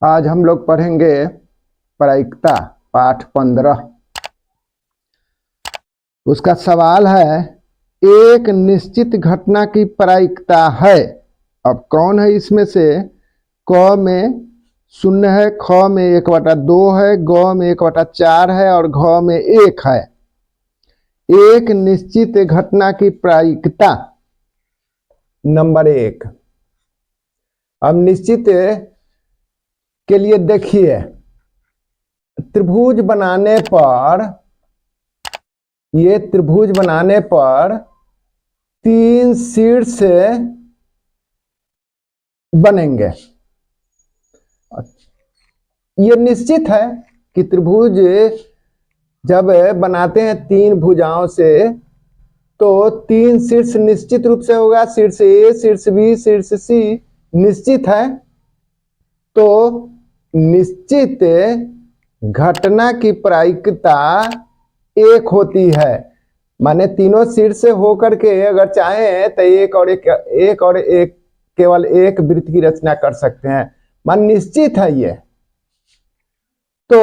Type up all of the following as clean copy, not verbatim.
आज हम लोग पढ़ेंगे प्रायिकता पाठ 15। उसका सवाल है, एक निश्चित घटना की प्रायिकता है। अब कौन है इसमें से? क में 0 है, ख में 1/2 है, ग में 1/4 है और घ में 1 है। एक निश्चित घटना की प्रायिकता नंबर 1। अब निश्चित के लिए देखिए, त्रिभुज बनाने पर, ये त्रिभुज बनाने पर 3 शीर्ष बनेंगे। ये निश्चित है कि त्रिभुज जब बनाते हैं 3 भुजाओं से तो 3 शीर्ष निश्चित रूप से होगा। शीर्ष ए, शीर्ष बी, शीर्ष सी निश्चित है। तो निश्चित घटना की प्रायिकता 1 होती है। माने तीनों शीर्ष होकर के अगर चाहे तो एक और एक केवल एक वृत्त की रचना कर सकते हैं। मान निश्चित है ये। तो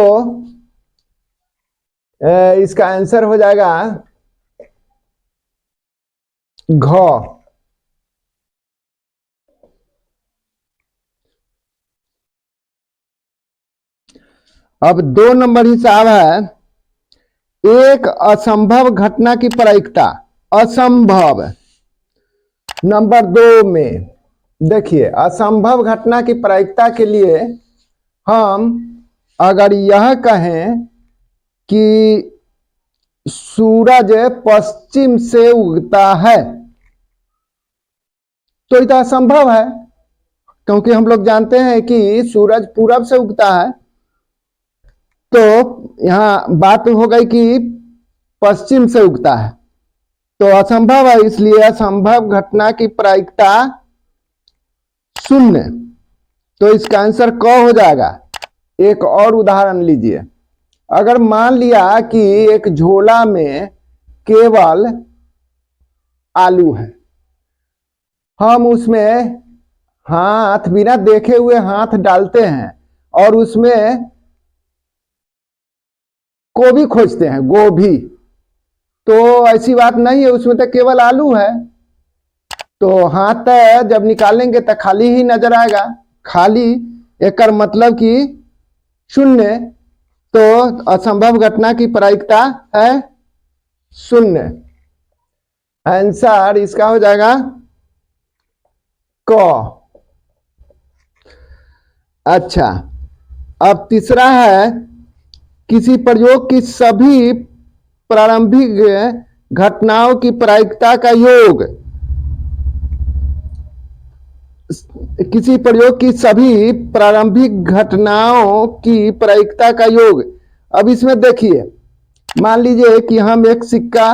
इसका आंसर हो जाएगा घ। अब 2 नंबर हिसाब है, एक असंभव घटना की प्रायिकता। असंभव नंबर 2 में देखिए, असंभव घटना की प्रायिकता के लिए हम अगर यह कहें कि सूरज पश्चिम से उगता है तो यह असंभव है, क्योंकि हम लोग जानते हैं कि सूरज पूरब से उगता है। तो यहां बात हो गई कि पश्चिम से उगता है, तो असंभव है। इसलिए असंभव घटना की प्रायिकता 0। तो इसका आंसर क हो जाएगा। एक और उदाहरण लीजिए। अगर मान लिया कि एक झोला में केवल आलू है, हम उसमें हाथ बिना देखे हुए हाथ डालते हैं और उसमें गोभी खोजते हैं, गोभी। तो ऐसी बात नहीं है, उसमें तो केवल आलू है। तो हाथ जब निकालेंगे तो खाली ही नजर आएगा। खाली एक मतलब कि 0। तो असंभव घटना की प्रायिकता है 0। आंसर इसका हो जाएगा क। अच्छा, अब तीसरा है, किसी प्रयोग की सभी प्रारंभिक घटनाओं की प्रायिकता का योग। किसी प्रयोग की सभी प्रारंभिक घटनाओं की प्रायिकता का योग। अब इसमें देखिए, मान लीजिए कि हम एक सिक्का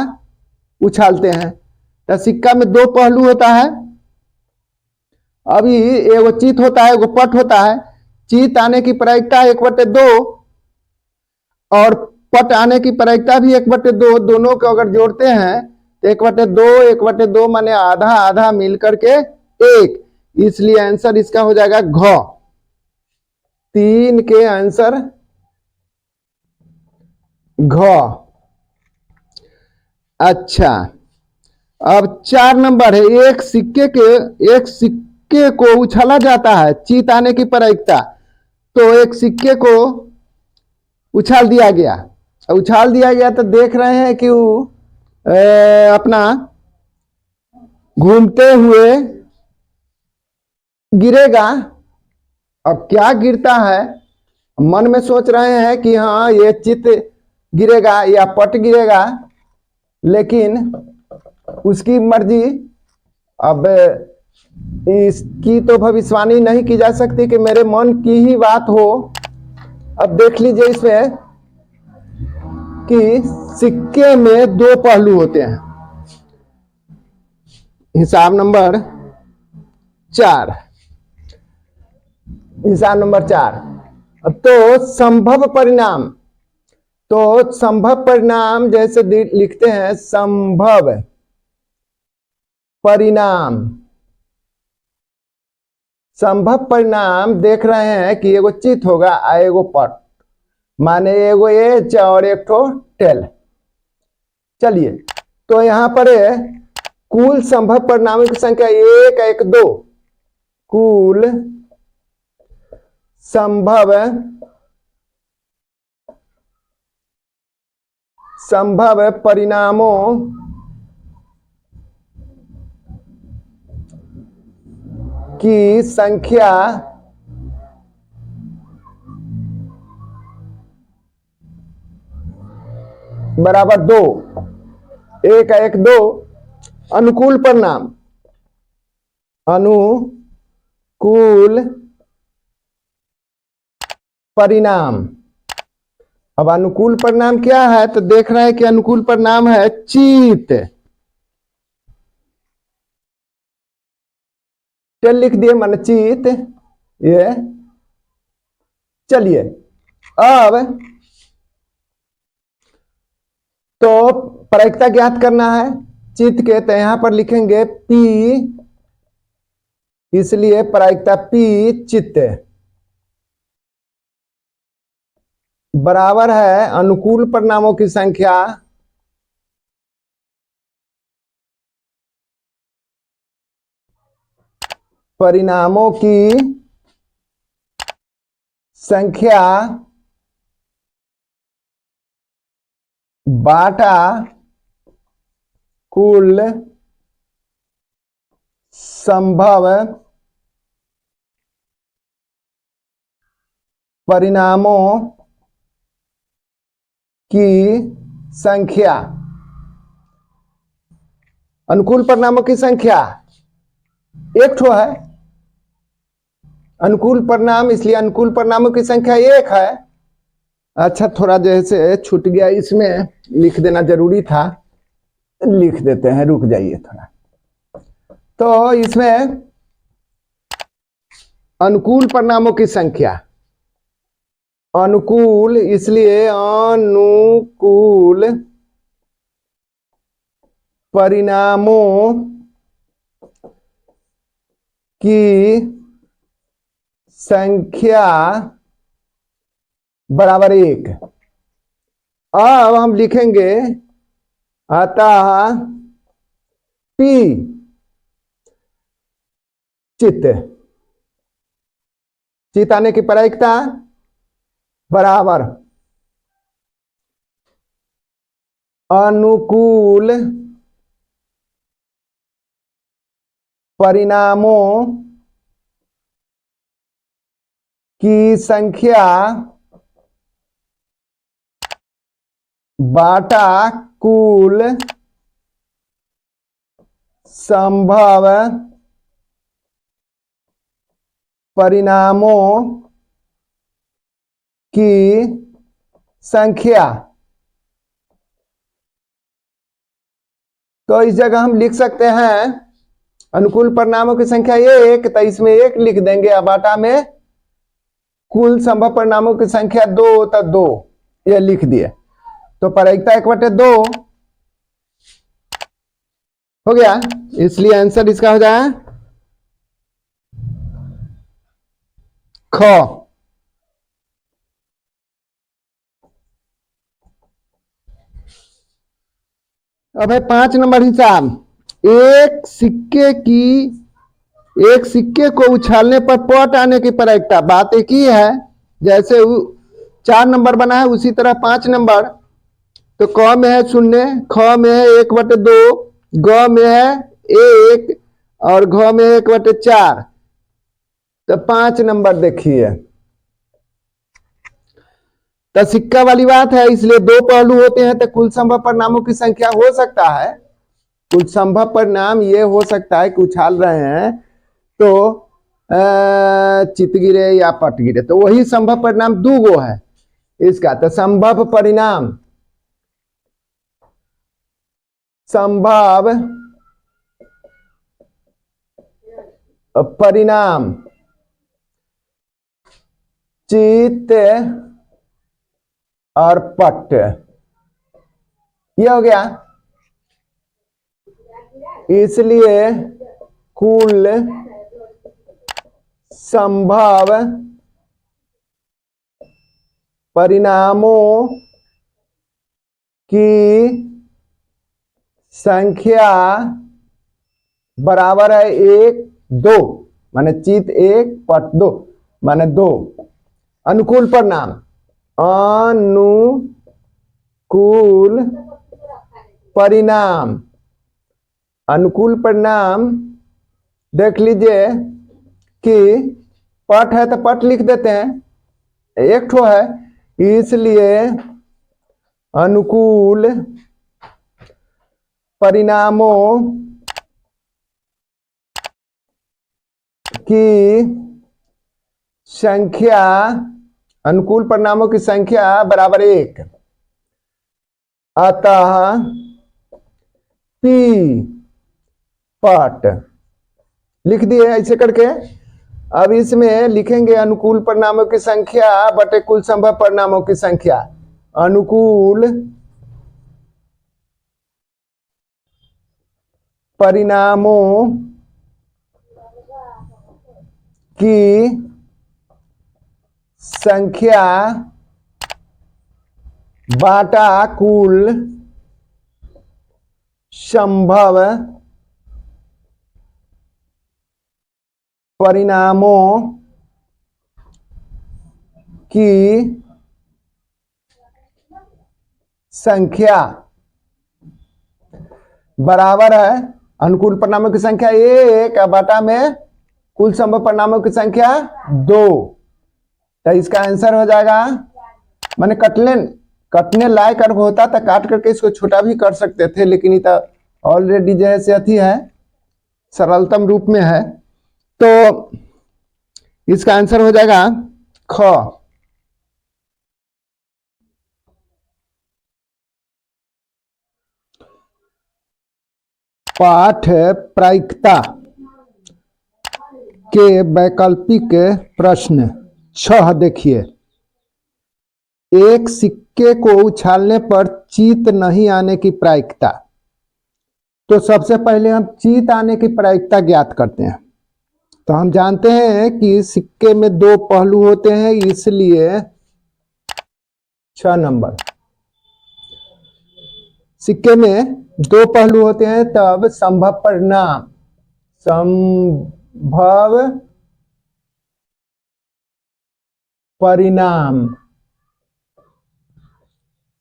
उछालते हैं, तो सिक्का में 2 पहलू होता है। अभी एगो चित होता है, एगो पट होता है। चित आने की प्रायिकता 1/2 और पट आने की प्रायिकता भी 1/2। दोनों को अगर जोड़ते हैं तो 1/2 माने आधा आधा मिलकर के 1। इसलिए आंसर इसका हो जाएगा घ। 3 के आंसर घ। अच्छा, अब 4 नंबर है, एक सिक्के को उछाला जाता है, चित आने की प्रायिकता। तो एक सिक्के को उछाल दिया गया तो देख रहे हैं कि वो अपना घूमते हुए गिरेगा। अब क्या गिरता है, मन में सोच रहे हैं कि हाँ ये चित गिरेगा या पट गिरेगा, लेकिन उसकी मर्जी। अब इसकी तो भविष्यवाणी नहीं की जा सकती कि मेरे मन की ही बात हो। अब देख लीजिए इसमें कि सिक्के में 2 पहलू होते हैं। हिसाब नंबर 4। तो संभव परिणाम जैसे लिखते हैं, संभव परिणाम संभव परिणाम देख रहे हैं कि एगो चित होगा आ एगो पट, माने एगो एच और एक ठो टेल। चलिए, तो यहां पर कुल संभव परिणामों की संख्या 1 1 2। कुल संभव परिणामों की संख्या बराबर 2। 1 1 2 अनुकूल परिणाम, अनुकूल परिणाम। अब अनुकूल परिणाम क्या है, तो देख रहे हैं कि अनुकूल परिणाम है चित। टेल लिख दिए मन चित ये। चलिए, अब तो प्रायिकता ज्ञात करना है चित के, तो यहां पर लिखेंगे P, इसलिए प्रायिकता P चित बराबर है अनुकूल परिणामों की संख्या परिणामों की संख्या बाटा कुल संभव परिणामों की संख्या। अनुकूल परिणामों की संख्या एक ठो है अनुकूल परिणाम, इसलिए अनुकूल परिणामों की संख्या 1 है। अच्छा, थोड़ा जैसे छूट गया, इसमें लिख देना जरूरी था, लिख देते हैं, रुक जाइए थोड़ा। तो इसमें अनुकूल परिणामों की संख्या, अनुकूल इसलिए अनुकूल परिणामों की संख्या बराबर 1। अब हम लिखेंगे अतः P चित आने की प्रायिकता बराबर अनुकूल परिणामों की संख्या बाटा कुल संभव परिणामों की संख्या। तो इस जगह हम लिख सकते हैं अनुकूल परिणामों की संख्या 1, तो इसमें 1 लिख देंगे। अब बाटा में कुल संभव परिणामों की संख्या 2, तो 2 ये लिख दिए। तो प्रायिकता 1/2 हो गया, इसलिए आंसर इसका हो जाए ख। अब है 5 नंबर हिसाब। एक सिक्के को उछालने पर पट आने की प्रायिकता। बात एक ही है, जैसे 4 नंबर बना है उसी तरह 5 नंबर। तो क में है 0, ख में है 1/2, ग में है 1 और घ में 1/4। तो 5 नंबर देखिए, तो सिक्का वाली बात है, इसलिए 2 पहलू होते हैं। तो कुल संभव परिणामों की संख्या हो सकता है, कुल संभव परिणाम ये हो सकता है कि उछाल रहे हैं तो चित गिरे या पट गिरे, तो वही संभव परिणाम 2 गो है इसका। तो संभव परिणाम चित और पट, ये हो गया। इसलिए कुल संभव परिणामों की संख्या बराबर है 1 2, माने चित 1 पट 2 माने 2। अनुकूल परिणाम, अनुकूल परिणाम, अनुकूल परिणाम देख लीजिए कि पट है तो पट लिख देते हैं, एक ठो है, इसलिए अनुकूल परिणामों की संख्या, अनुकूल परिणामों की संख्या बराबर 1, अतः P पट लिख दिए ऐसे करके। अब इसमें लिखेंगे अनुकूल परिणामों की संख्या बटे कुल संभव परिणामों की संख्या। अनुकूल परिणामों की संख्या बाटा कुल संभव परिणामों की संख्या बराबर है अनुकूल परिणामों की संख्या 1 बाटा में कुल संभव परिणामों की संख्या 2। तो इसका आंसर हो जाएगा, माने कटने लायक अगर होता तो काट करके इसको छोटा भी कर सकते थे, लेकिन ये तो ऑलरेडी जैसे अथी है, सरलतम रूप में है, तो इसका आंसर हो जाएगा ख। पाठ प्रायिकता के वैकल्पिक प्रश्न 6 देखिए। एक सिक्के को उछालने पर चीत नहीं आने की प्रायिकता। तो सबसे पहले हम चीत आने की प्रायिकता ज्ञात करते हैं। तो हम जानते हैं कि सिक्के में 2 पहलू होते हैं, इसलिए 6 नंबर। सिक्के में 2 पहलू होते हैं, तब संभव परिणाम, संभव परिणाम,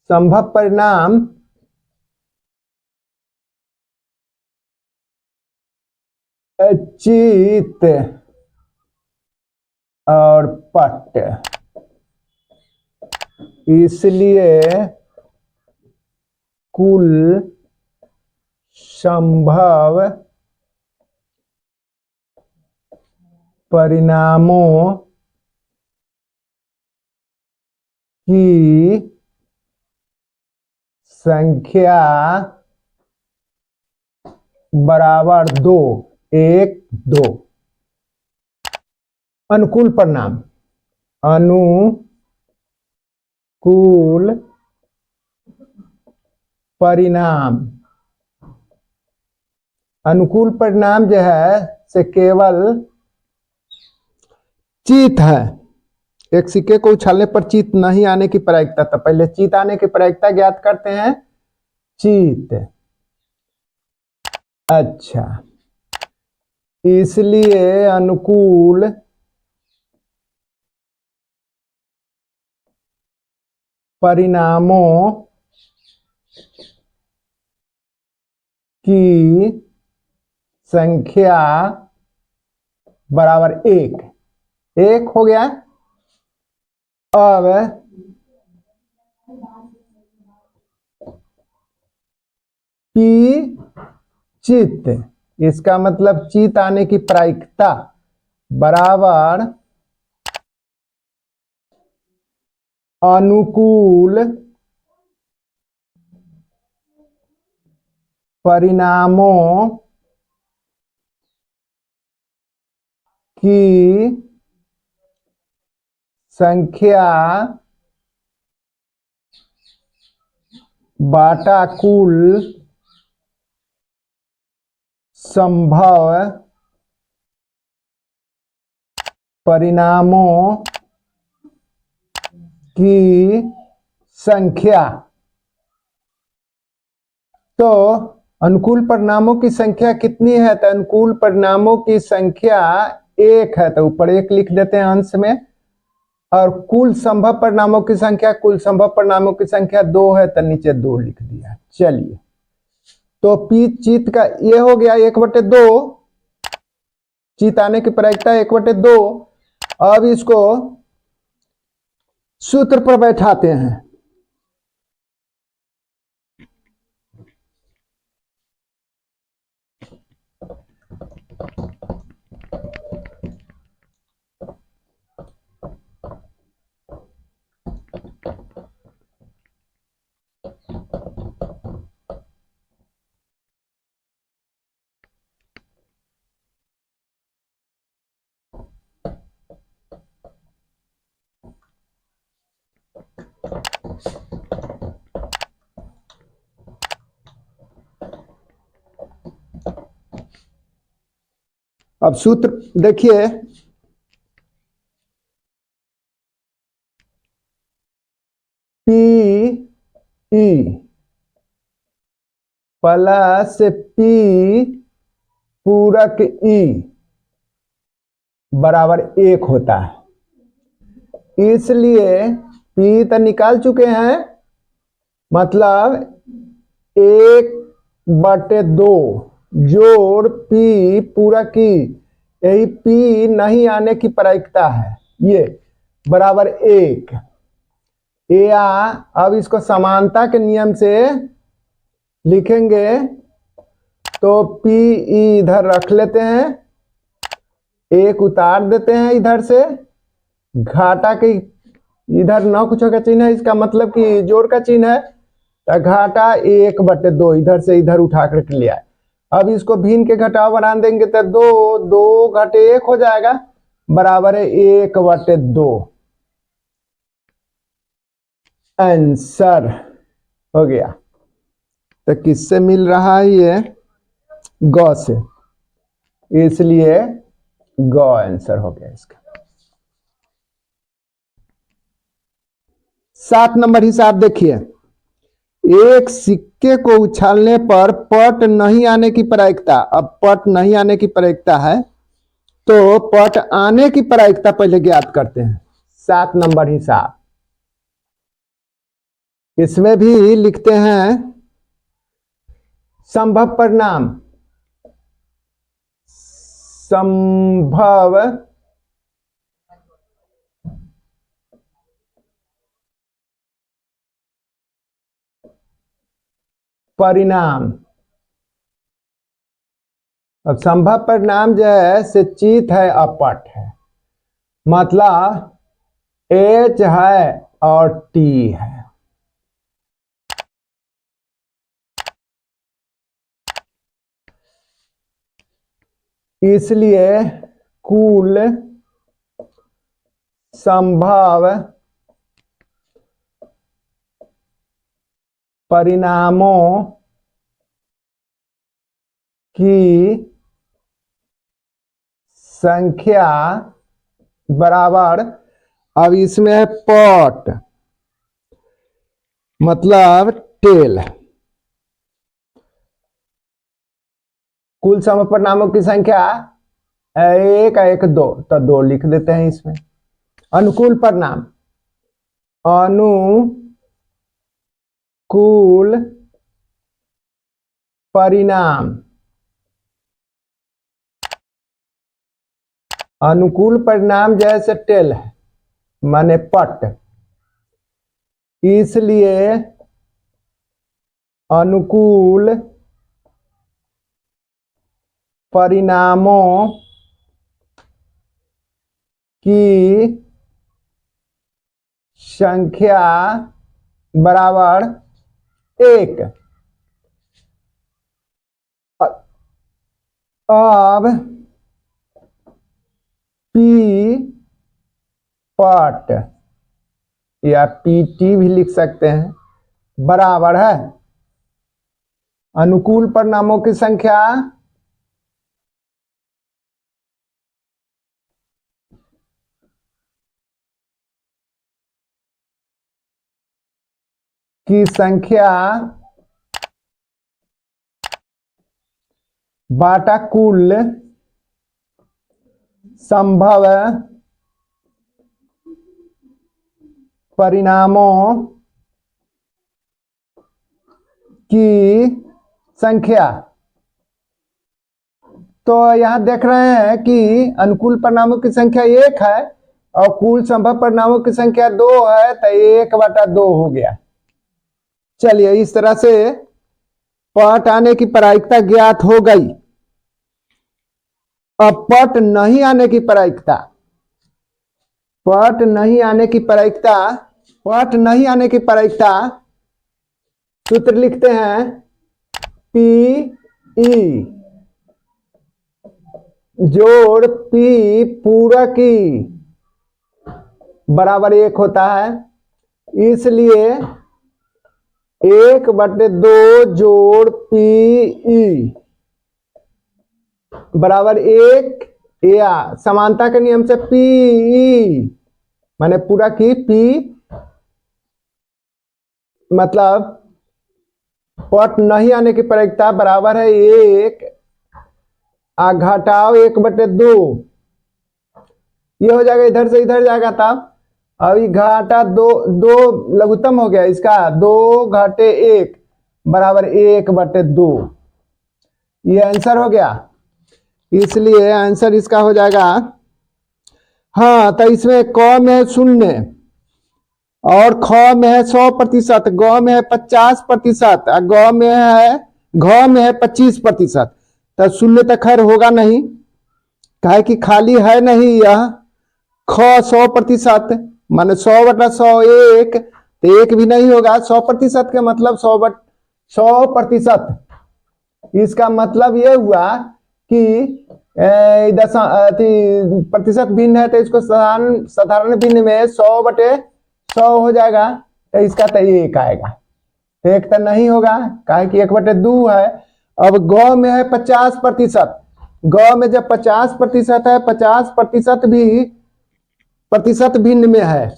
संभव परिणाम चित और पट, इसलिए कुल संभव परिणामों की संख्या बराबर 2 1 2। अनुकूल परिणाम, अनुकूल परिणाम, अनुकूल परिणाम जो है से केवल चीत है। एक सिक्के को उछालने पर चीत नहीं आने की प्रायिकता, तो पहले चीत आने की प्रायिकता ज्ञात करते हैं। चीत, अच्छा, इसलिए अनुकूल परिणामों की संख्या बराबर 1 1 हो गया। अब P चित, इसका मतलब चित आने की प्रायिकता बराबर अनुकूल परिणामों की संख्या बाटा कुल संभव परिणामों की संख्या। तो अनुकूल परिणामों की संख्या कितनी है? तो अनुकूल परिणामों की संख्या 1 है, तो ऊपर 1 लिख देते हैं अंश में। और कुल संभव परिणामों की संख्या, कुल संभव परिणामों की संख्या 2 है, तो नीचे 2 लिख दिया। चलिए, तो पी चित का ये हो गया 1/2, चित आने की प्रायिकता 1/2। अब इसको सूत्र पर बैठाते हैं। अब सूत्र देखिए, पी ई प्लस पी पूरक ई बराबर 1 होता है। इसलिए पी तो निकाल चुके हैं, मतलब 1/2 जोड़ पी पूरक ई, यही पी नहीं आने की प्रायिकता है, ये बराबर 1। या अब इसको समानता के नियम से लिखेंगे, तो पी इधर रख लेते हैं, 1 उतार देते हैं इधर से, घाटा के इधर न कुछ का चिन्ह है, इसका मतलब कि जोड़ का चिन्ह है, तो घाटा 1/2 इधर से इधर उठा करके लिया। अब इसको भिन्न के घटाव बना देंगे तो 2 घटे 1 हो जाएगा, बराबर है 1/2। आंसर हो गया। तो किससे मिल रहा है? ये गौ से, इसलिए गौ आंसर हो गया इसका। 7 नंबर हिसाब देखिए, एक सिक्के को उछालने पर पट नहीं आने की प्रायिकता। अब पट नहीं आने की प्रायिकता है, तो पट आने की प्रायिकता पहले ज्ञात करते हैं। 7 नंबर हिसाब, इसमें भी लिखते हैं संभव परिणाम। संभव परिणाम। अब संभव परिणाम जो है से चित है, अपट है, मतलब H है और T है। इसलिए कुल संभव परिणामों की संख्या बराबर, अब इसमें है पट मतलब टेल, कुल संभव परिणामों की संख्या 1 1 2, तो 2 लिख देते हैं इसमें। अनुकूल परिणाम, अनुकूल परिणाम, अनुकूल परिणाम जैसे टेल है माने पट, इसलिए अनुकूल परिणामों की संख्या बराबर 1। अब पी पट या पीटी भी लिख सकते हैं, बराबर है अनुकूल परिणामों की संख्या की संख्या बाटा कुल संभव परिणामों की संख्या। तो यहां देख रहे हैं कि अनुकूल परिणामों की संख्या 1 है और कुल संभव परिणामों की संख्या 2 है, तो 1/2 हो गया। चलिए, इस तरह से पट आने की प्रायिकता ज्ञात हो गई। अब पट नहीं आने की प्रायिकता, पट नहीं आने की प्रायिकता, पट नहीं आने की प्रायिकता सूत्र लिखते हैं पी ई जोड़ पी पूरक ई बराबर 1 होता है। इसलिए 1/2 जोड़ पी ई बराबर 1, या समानता के नियम से पी ई माने पूरा की पी मतलब पट नहीं आने की प्रायिकता बराबर है 1 घटाओ 1/2। ये हो जाएगा, इधर से इधर जाएगा तब। अभी घाटा 2 लघुत्तम हो गया इसका, 2 घटे 1 बराबर 1/2। ये आंसर हो गया। इसलिए आंसर इसका हो जाएगा, हाँ, तो इसमें क में है 0 और ख में है 100%, ग में है 50% और घ में है 25%। तो 0 तो खैर होगा नहीं, काहे कि खाली है नहीं यह। ख 100% माने 100/100 1, तो 1 भी नहीं होगा। 100% का मतलब 100%। इसका मतलब ये हुआ कि प्रतिशत भिन्न है, तो इसको साधारण भिन्न में 100/100 हो जाएगा, तो इसका तो 1 आएगा। तो 1 तो नहीं होगा, काहे कि 1/2 है। अब ग में है 50%, ग में जब 50% है, 50% भी प्रतिशत भिन्न में है,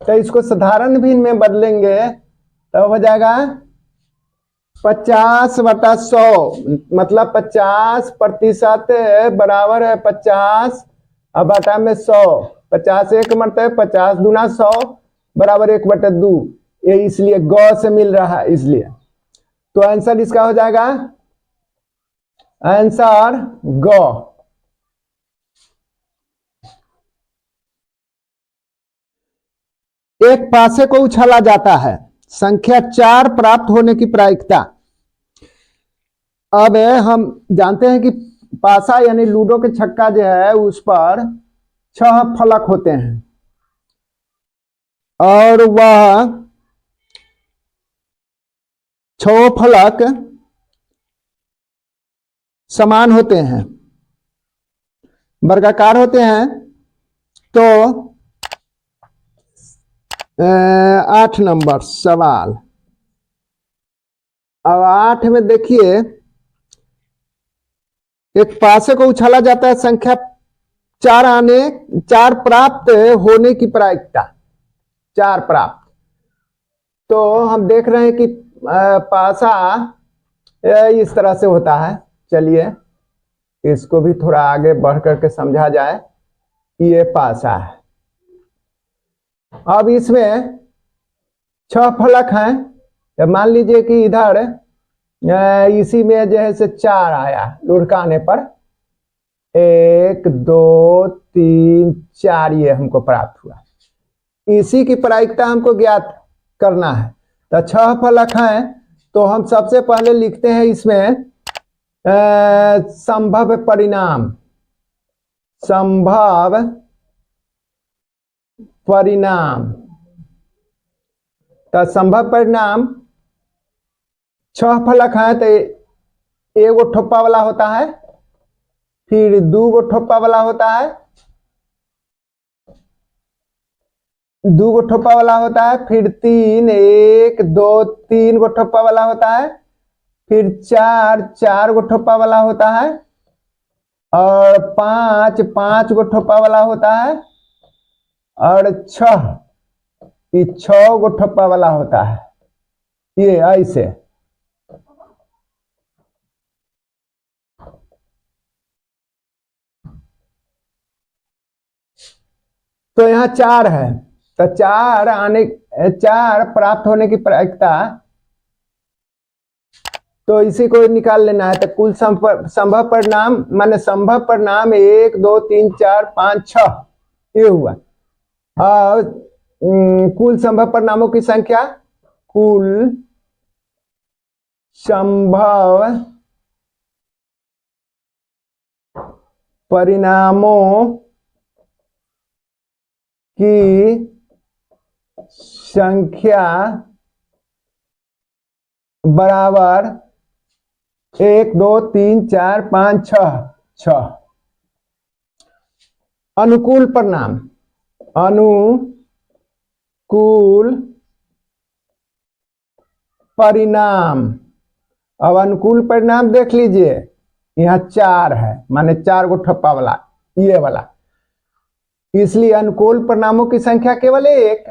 तो इसको साधारण भिन्न में बदलेंगे तो हो जाएगा 50/100, मतलब 50% बराबर है 50 अब बटा में 100। 50 1 मरता है, 50 दूना 100 बराबर 1/2। ये इसलिए ग से मिल रहा है, इसलिए तो आंसर इसका हो जाएगा, आंसर ग। एक पासे को उछाला जाता है, संख्या 4 प्राप्त होने की प्रायिकता। अब हम जानते हैं कि पासा यानी लूडो के छक्का जो है उस पर 6 फलक होते हैं और वह 6 फलक समान होते हैं, वर्गाकार होते हैं। तो 8 नंबर सवाल। अब 8 में देखिए, एक पासे को उछाला जाता है, संख्या 4 प्राप्त होने की प्रायिकता, 4 प्राप्त। तो हम देख रहे हैं कि पासा इस तरह से होता है। चलिए इसको भी थोड़ा आगे बढ़ करके समझा जाए। ये पासा है। अब इसमें 6 फलक हैं। मान लीजिए कि इधर इसी में जो है से 4 आया लुढ़काने पर, 1 2 3 4 ये हमको प्राप्त हुआ। इसी की प्रायिकता हमको ज्ञात करना है। तो 6 फलक हैं, तो हम सबसे पहले लिखते हैं इसमें संभव परिणाम। संभव परिणाम, तो संभव परिणाम 6 फलक है, तो 1 ठोप्पा वाला होता है, फिर 2 ठोप्पा वाला होता है, 2 ठोप्पा वाला होता है, फिर 3 1 2 3 ठोप्पा वाला होता है, फिर 4 ठोप्पा वाला होता है, और 5 ठोप्पा वाला होता है, और 6 ठोप्पा वाला होता है। ये ऐसे। तो यहाँ 4 है, तो 4 प्राप्त होने की प्रायिकता, तो इसी को निकाल लेना है। तो कुल संभव परिणाम माने संभव परिणाम 1 2 3 4 5 6 ये हुआ। और कुल संभव परिणामों की संख्या, कुल संभव परिणामों की संख्या बराबर 1 2 3 4 5 6। अनुकूल परिणाम, अनुकूल परिणाम। अब अनुकूल परिणाम देख लीजिए, यहाँ 4 है, माने 4 गो ठप्पा वाला ये वाला, इसलिए अनुकूल परिणामों की संख्या केवल 1,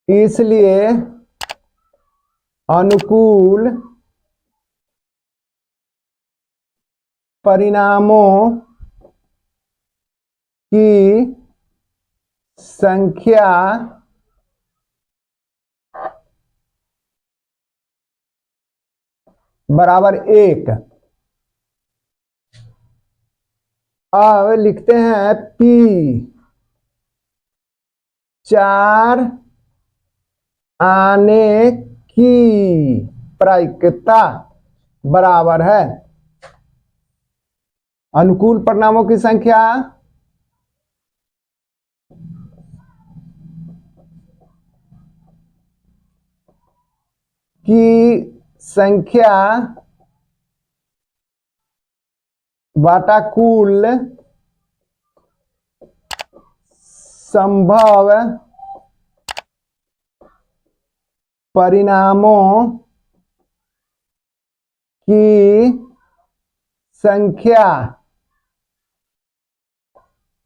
इसलिए अनुकूल परिणामों की संख्या बराबर 1। अब लिखते हैं P 4 आने की प्रायिकता बराबर है अनुकूल परिणामों की संख्या बाटा कुल संभव परिणामों की संख्या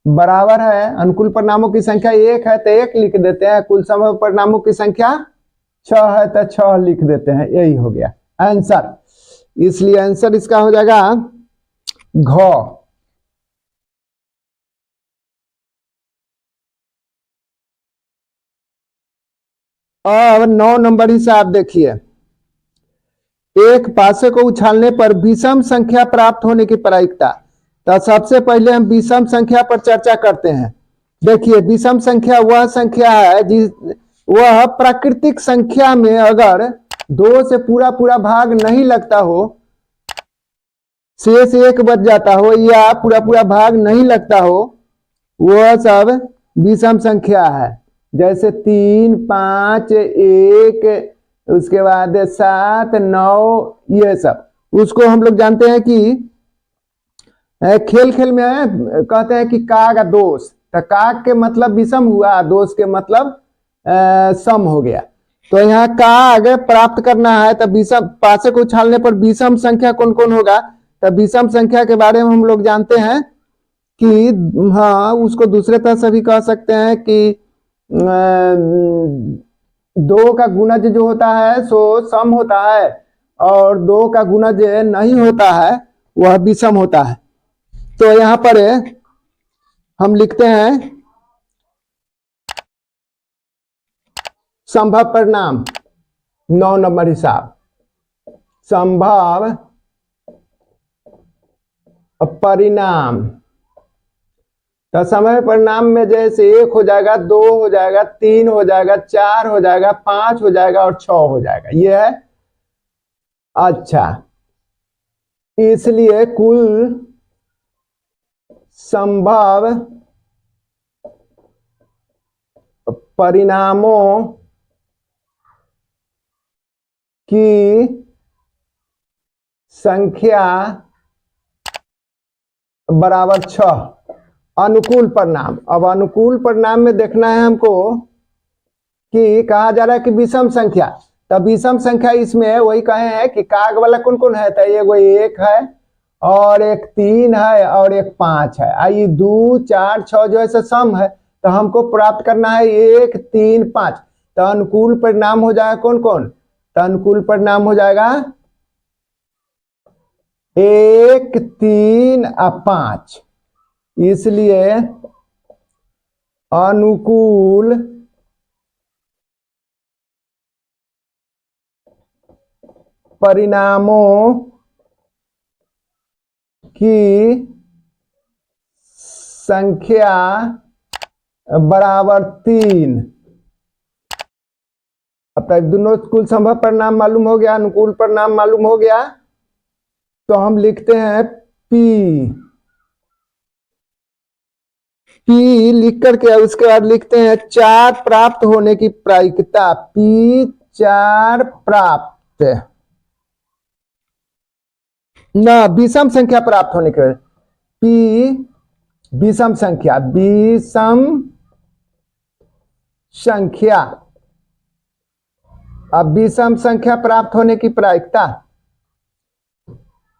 बराबर है, अनुकूल परिणामों की संख्या 1 है तो 1 लिख देते हैं, कुल संभव परिणामों की संख्या 6 है तो 6 लिख देते हैं, यही हो गया आंसर। इसलिए आंसर इसका हो जाएगा घ। अब 9 नंबर हिसाब देखिए, एक पासे को उछालने पर विषम संख्या प्राप्त होने की प्रायिकता। तो सबसे पहले हम विषम संख्या पर चर्चा करते हैं। देखिए विषम संख्या वह संख्या है वह प्राकृतिक संख्या में अगर 2 से पूरा पूरा भाग नहीं लगता हो, शेष 1 बच जाता हो या पूरा पूरा भाग नहीं लगता हो, वह सब विषम संख्या है। जैसे 3 5 1 उसके बाद 7 9 ये सब, उसको हम लोग जानते हैं कि खेल खेल में कहते हैं कि काग दोष, तो काग के मतलब विषम हुआ, दोष के मतलब सम हो गया। तो यहाँ काग प्राप्त करना है तो विषम पासे को उछालने पर विषम संख्या कौन कौन होगा, तो विषम संख्या के बारे में हम लोग जानते हैं कि हाँ उसको दूसरे तरह से भी कह सकते हैं कि 2 का गुणज जो होता है सो सम होता है, और 2 का गुणज नहीं होता है वह विषम होता है। तो यहाँ पर हम लिखते हैं संभव परिणाम 9 नंबर हिसाब, संभव परिणाम। तो समय परिणाम में जैसे 1 हो जाएगा, 2 हो जाएगा, 3 हो जाएगा, 4 हो जाएगा, 5 हो जाएगा और 6 हो जाएगा, ये है। अच्छा, इसलिए कुल संभव परिणामों की संख्या बराबर 6। अनुकूल परिणाम, अब अनुकूल परिणाम में देखना है हमको कि कहा जा रहा है कि विषम संख्या, तब विषम संख्या इसमें वही कहे हैं कि काग वाला कौन कौन है, तो एगो 1 है और एक 3 है और एक 5 है, आई 2 4 6 जो है सम है। तो हमको प्राप्त करना है 1 3 5, तो अनुकूल परिणाम हो जाएगा कौन कौन? तो अनुकूल परिणाम हो जाएगा 1, 3 और 5। इसलिए अनुकूल परिणामों की संख्या बराबर 3। अब तक दोनों कुल संभव परिणाम मालूम हो गया, अनुकूल परिणाम मालूम हो गया। तो हम लिखते हैं P लिख करके उसके बाद लिखते हैं 4 प्राप्त होने की प्रायिकता। P 4 प्राप्त ना विषम संख्या प्राप्त होने के P विषम संख्या अब विषम संख्या प्राप्त होने की प्रायिकता।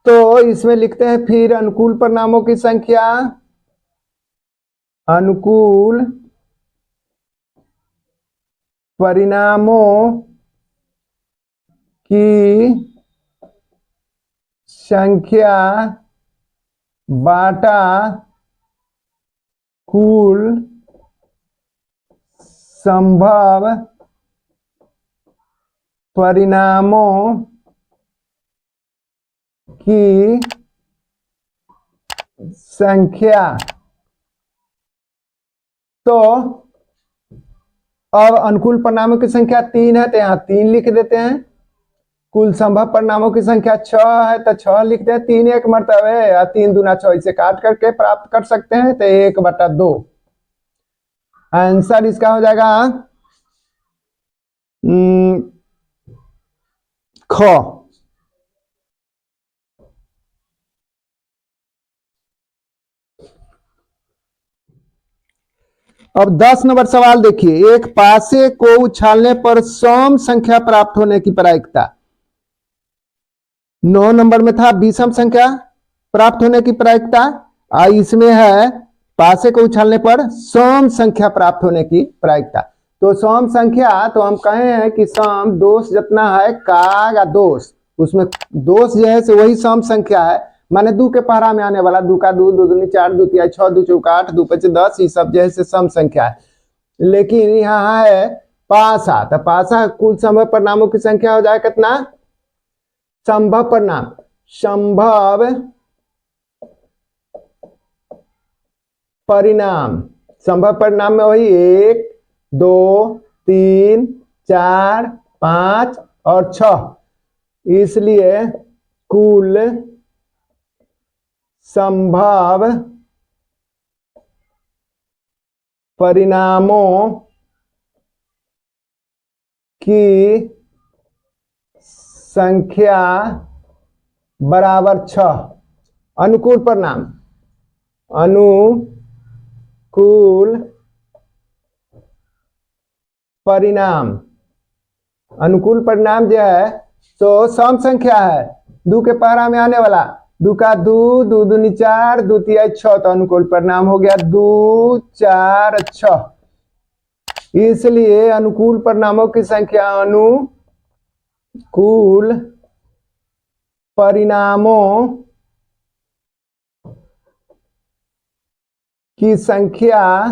तो इसमें लिखते हैं फिर अनुकूल परिणामों की संख्या, अनुकूल परिणामों की संख्या बाटा कुल संभव परिणामों की संख्या। तो अब अनुकूल परिणामों की संख्या 3 है तो यहां 3 लिख देते हैं। कुल संभव परिणामों की संख्या 6 है तो 6 लिखते हैं। 3 एक मर्तबा है या 3 दूना 6, इसे काट करके प्राप्त कर सकते हैं तो 1/2। आंसर इसका हो जाएगा ख। अब 10 नंबर सवाल देखिए, एक पासे को उछालने पर सम संख्या प्राप्त होने की प्रायिकता। 9 नंबर में था विषम संख्या प्राप्त होने की प्रायिकता, इसमें है पासे को उछालने पर सम संख्या प्राप्त होने की प्रायिकता। तो सम संख्या तो हम कहे हैं कि सम दोष जितना है का दोष, उसमें दोष जो है से वही सम संख्या है, माने 2 के पहरा में आने वाला 2 का 2, 2 दूनी 4, 2 तिहाई 6, 2 चौका 8, 2 पचे 10, ये सब जो है से सम संख्या है। लेकिन यहाँ है पासा, तो पासा कुल संभव परिणामों की संख्या हो जाए कितना? संभव परिणाम, संभव परिणाम, संभव परिणाम में वही 1, 2, 3, 4, 5 और 6। इसलिए कुल संभव परिणामों की संख्या बराबर 6। अनुकूल परिणाम, अनुकूल परिणाम, अनुकूल परिणाम जो है तो सम संख्या है, 2 के पहरा में आने वाला 2 का 2, 2 दूनी 4, 2 तिहाई 6, तो अनुकूल परिणाम हो गया 2, 4, 6। इसलिए अनुकूल परिणामों की संख्या, अनुकूल परिणामों की संख्या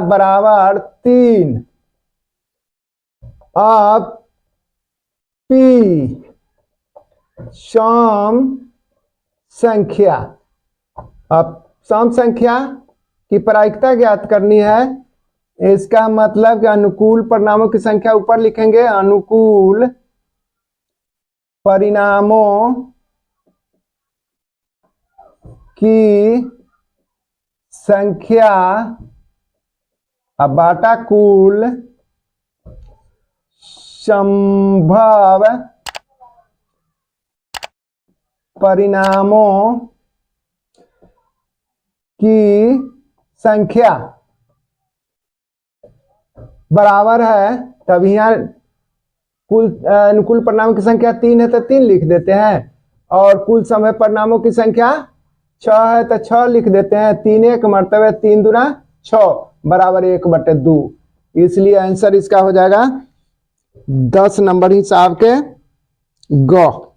बराबर 3। अब P सम संख्या, अब सम संख्या की प्रायिकता ज्ञात करनी है। इसका मतलब कि अनुकूल परिणामों की संख्या ऊपर लिखेंगे, अनुकूल परिणामों की संख्या अब बाटा कुल संभव परिणामों की संख्या बराबर है, तब यहाँ कुल अनुकूल परिणामों की संख्या 3 है तो 3 लिख देते हैं, और कुल समय परिणामों की संख्या 6 है तो 6 लिख देते हैं। 3 एक मर्तबे 3 दूना 6, बराबर 1/2। इसलिए आंसर इसका हो जाएगा 10 नंबर हिसाब के ग।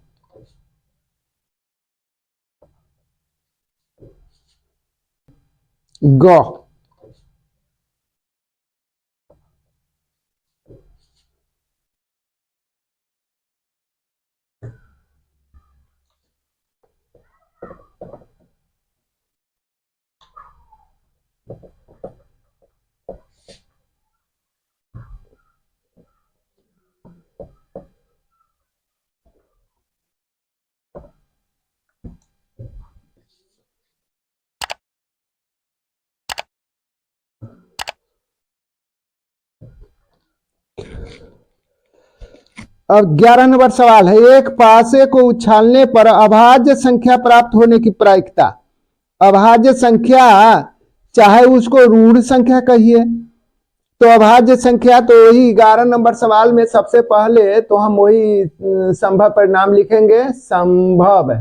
ग। अब 11 नंबर सवाल है, एक पासे को उछालने पर अभाज्य संख्या प्राप्त होने की प्रायिकता। अभाज्य संख्या चाहे उसको रूढ़ संख्या कहिए, तो अभाज्य संख्या तो वही 11 नंबर सवाल में सबसे पहले तो हम वही संभव परिणाम लिखेंगे। संभव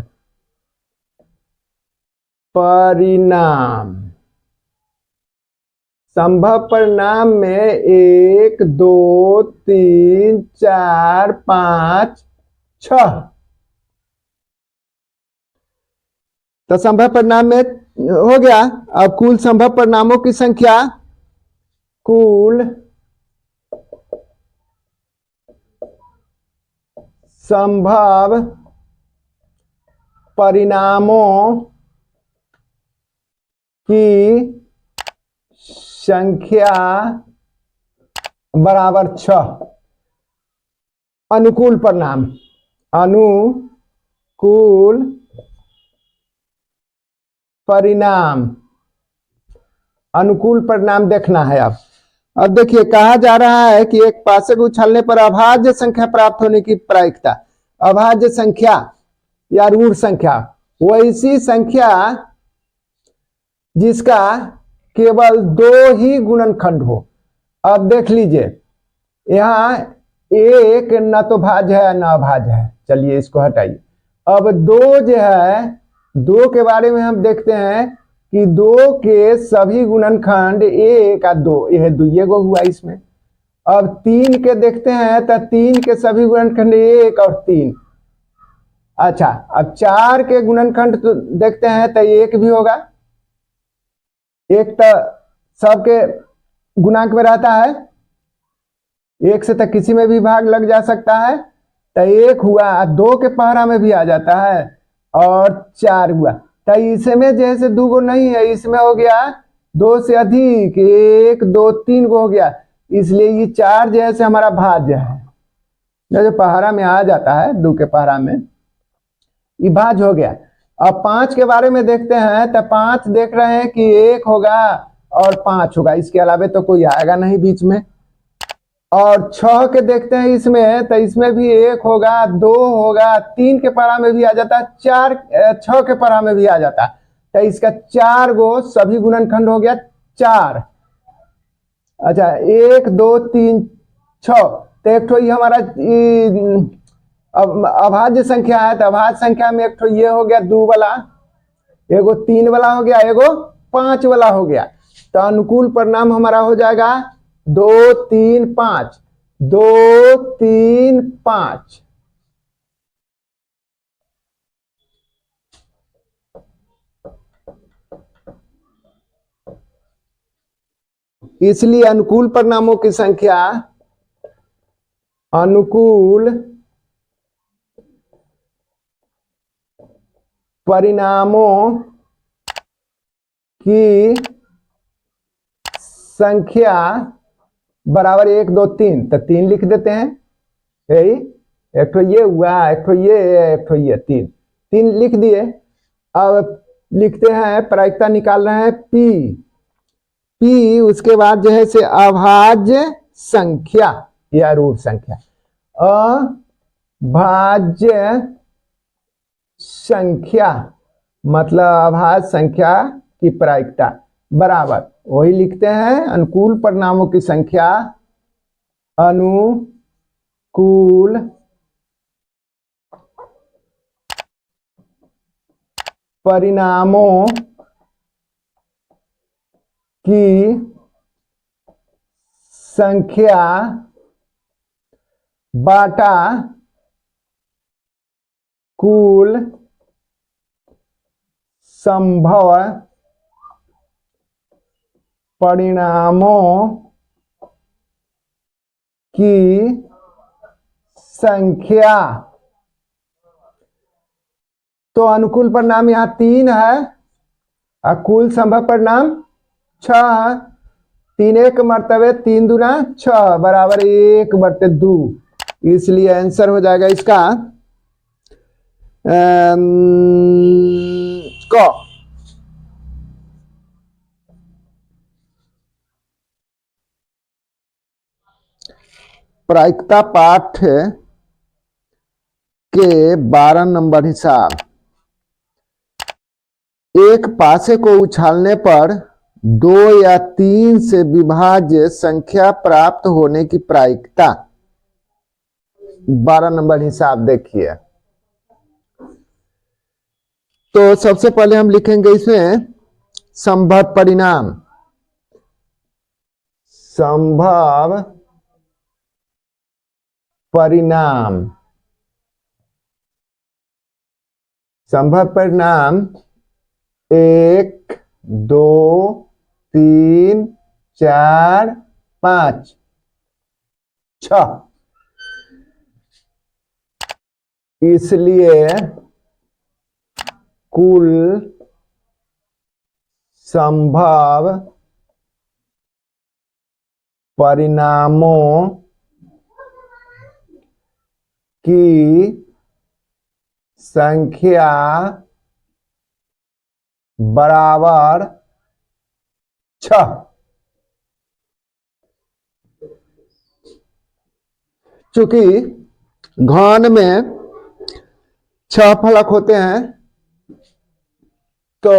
परिणाम। संभव परिणाम में 1 2 3 4 5 6। तो संभव परिणाम में हो गया। अब कुल संभव परिणामों की संख्या, कुल संभव परिणामों की संख्या बराबर 6। अनुकूल परिणाम, अनुकूल परिणाम, अनुकूल परिणाम देखना है। अब देखिए कहा जा रहा है कि एक पासे को उछालने पर अभाज्य संख्या प्राप्त होने की प्रायिकता। अभाज्य संख्या या रूढ़ संख्या वैसी संख्या जिसका केवल 2 ही गुणनखंड हो। अब देख लीजिए यहाँ एक न तो भाज्य है न अभाज्य है, चलिए इसको हटाइए। अब 2 जो है, 2 के बारे में हम देखते हैं कि 2 के सभी गुणनखंड 1 और 2, यह दुइये गो हुआ इसमें। अब 3 के देखते हैं तो 3 के सभी गुणनखंड 1 और 3। अच्छा, अब 4 के गुणनखंड तो देखते हैं तो 1 भी होगा। 1 तो सबके गुणांक में रहता है, 1 से तो किसी में भी भाग लग जा सकता है, तो 1 हुआ। 2 के पहरा में भी आ जाता है और 4 हुआ। तो इसमें जैसे 2 गो नहीं है, इसमें हो गया 2 से अधिक, 1 2 3 गो हो गया। इसलिए ये 4 जैसे हमारा भाज्य है, जो पहरा में आ जाता है 2 के पहरा में, ये भाज्य हो गया। अब 5 के बारे में देखते हैं तो 5 देख रहे हैं कि 1 होगा और 5 होगा, इसके अलावा तो कोई आएगा नहीं बीच में। और 6 के देखते हैं इसमें तो इसमें भी 1 होगा, 2 होगा, 3 के परा में भी आ जाता है, 6 के परा में भी आ जाता है। तो इसका 4 गो सभी गुणनखंड हो गया 4। अच्छा, 1 2 3 6, तो एक ठो ये हमारा अभाज्य संख्या है, तो अभाज्य संख्या में एक ठो ये हो गया 2 वाला, एगो 3 वाला हो गया, एगो 5 वाला हो गया। तो अनुकूल परिणाम हमारा हो जाएगा 2 3 5, 2 3 5। इसलिए अनुकूल परिणामों की संख्या, अनुकूल परिणामों की संख्या बराबर 1 2 3, तो 3 लिख देते हैं। यही एक तो ये हुआ, एक तो ये, एक तो ये, 3 लिख दिए। अब लिखते हैं, प्रायिकता निकाल रहे हैं पी। पी उसके बाद जो है से अभाज्य संख्या या रूढ़ संख्या, अभाज्य संख्या मतलब अभाज्य संख्या की प्रायिकता बराबर वही लिखते हैं अनुकूल परिणामों की संख्या, अनुकूल परिणामों की संख्या बाटा कुल संभव परिणामों की संख्या। तो अनुकूल परिणाम यहां 3 है और कुल संभव परिणाम 6 है। 3 एक मर्तबे 3 दूना 6 बराबर 1/2। इसलिए आंसर हो जाएगा इसका क। प्रायिकता पाठ के 12 नंबर हिसाब। एक पासे को उछालने पर 2 या 3 से विभाज्य संख्या प्राप्त होने की प्रायिकता। 12 नंबर हिसाब देखिए। तो सबसे पहले हम लिखेंगे इसमें संभव परिणाम। संभव परिणाम। संभव परिणाम 1 2 3 4 5 6। इसलिए कुल संभव परिणामों की संख्या बराबर 6। चूंकि घन में 6 फलक होते हैं तो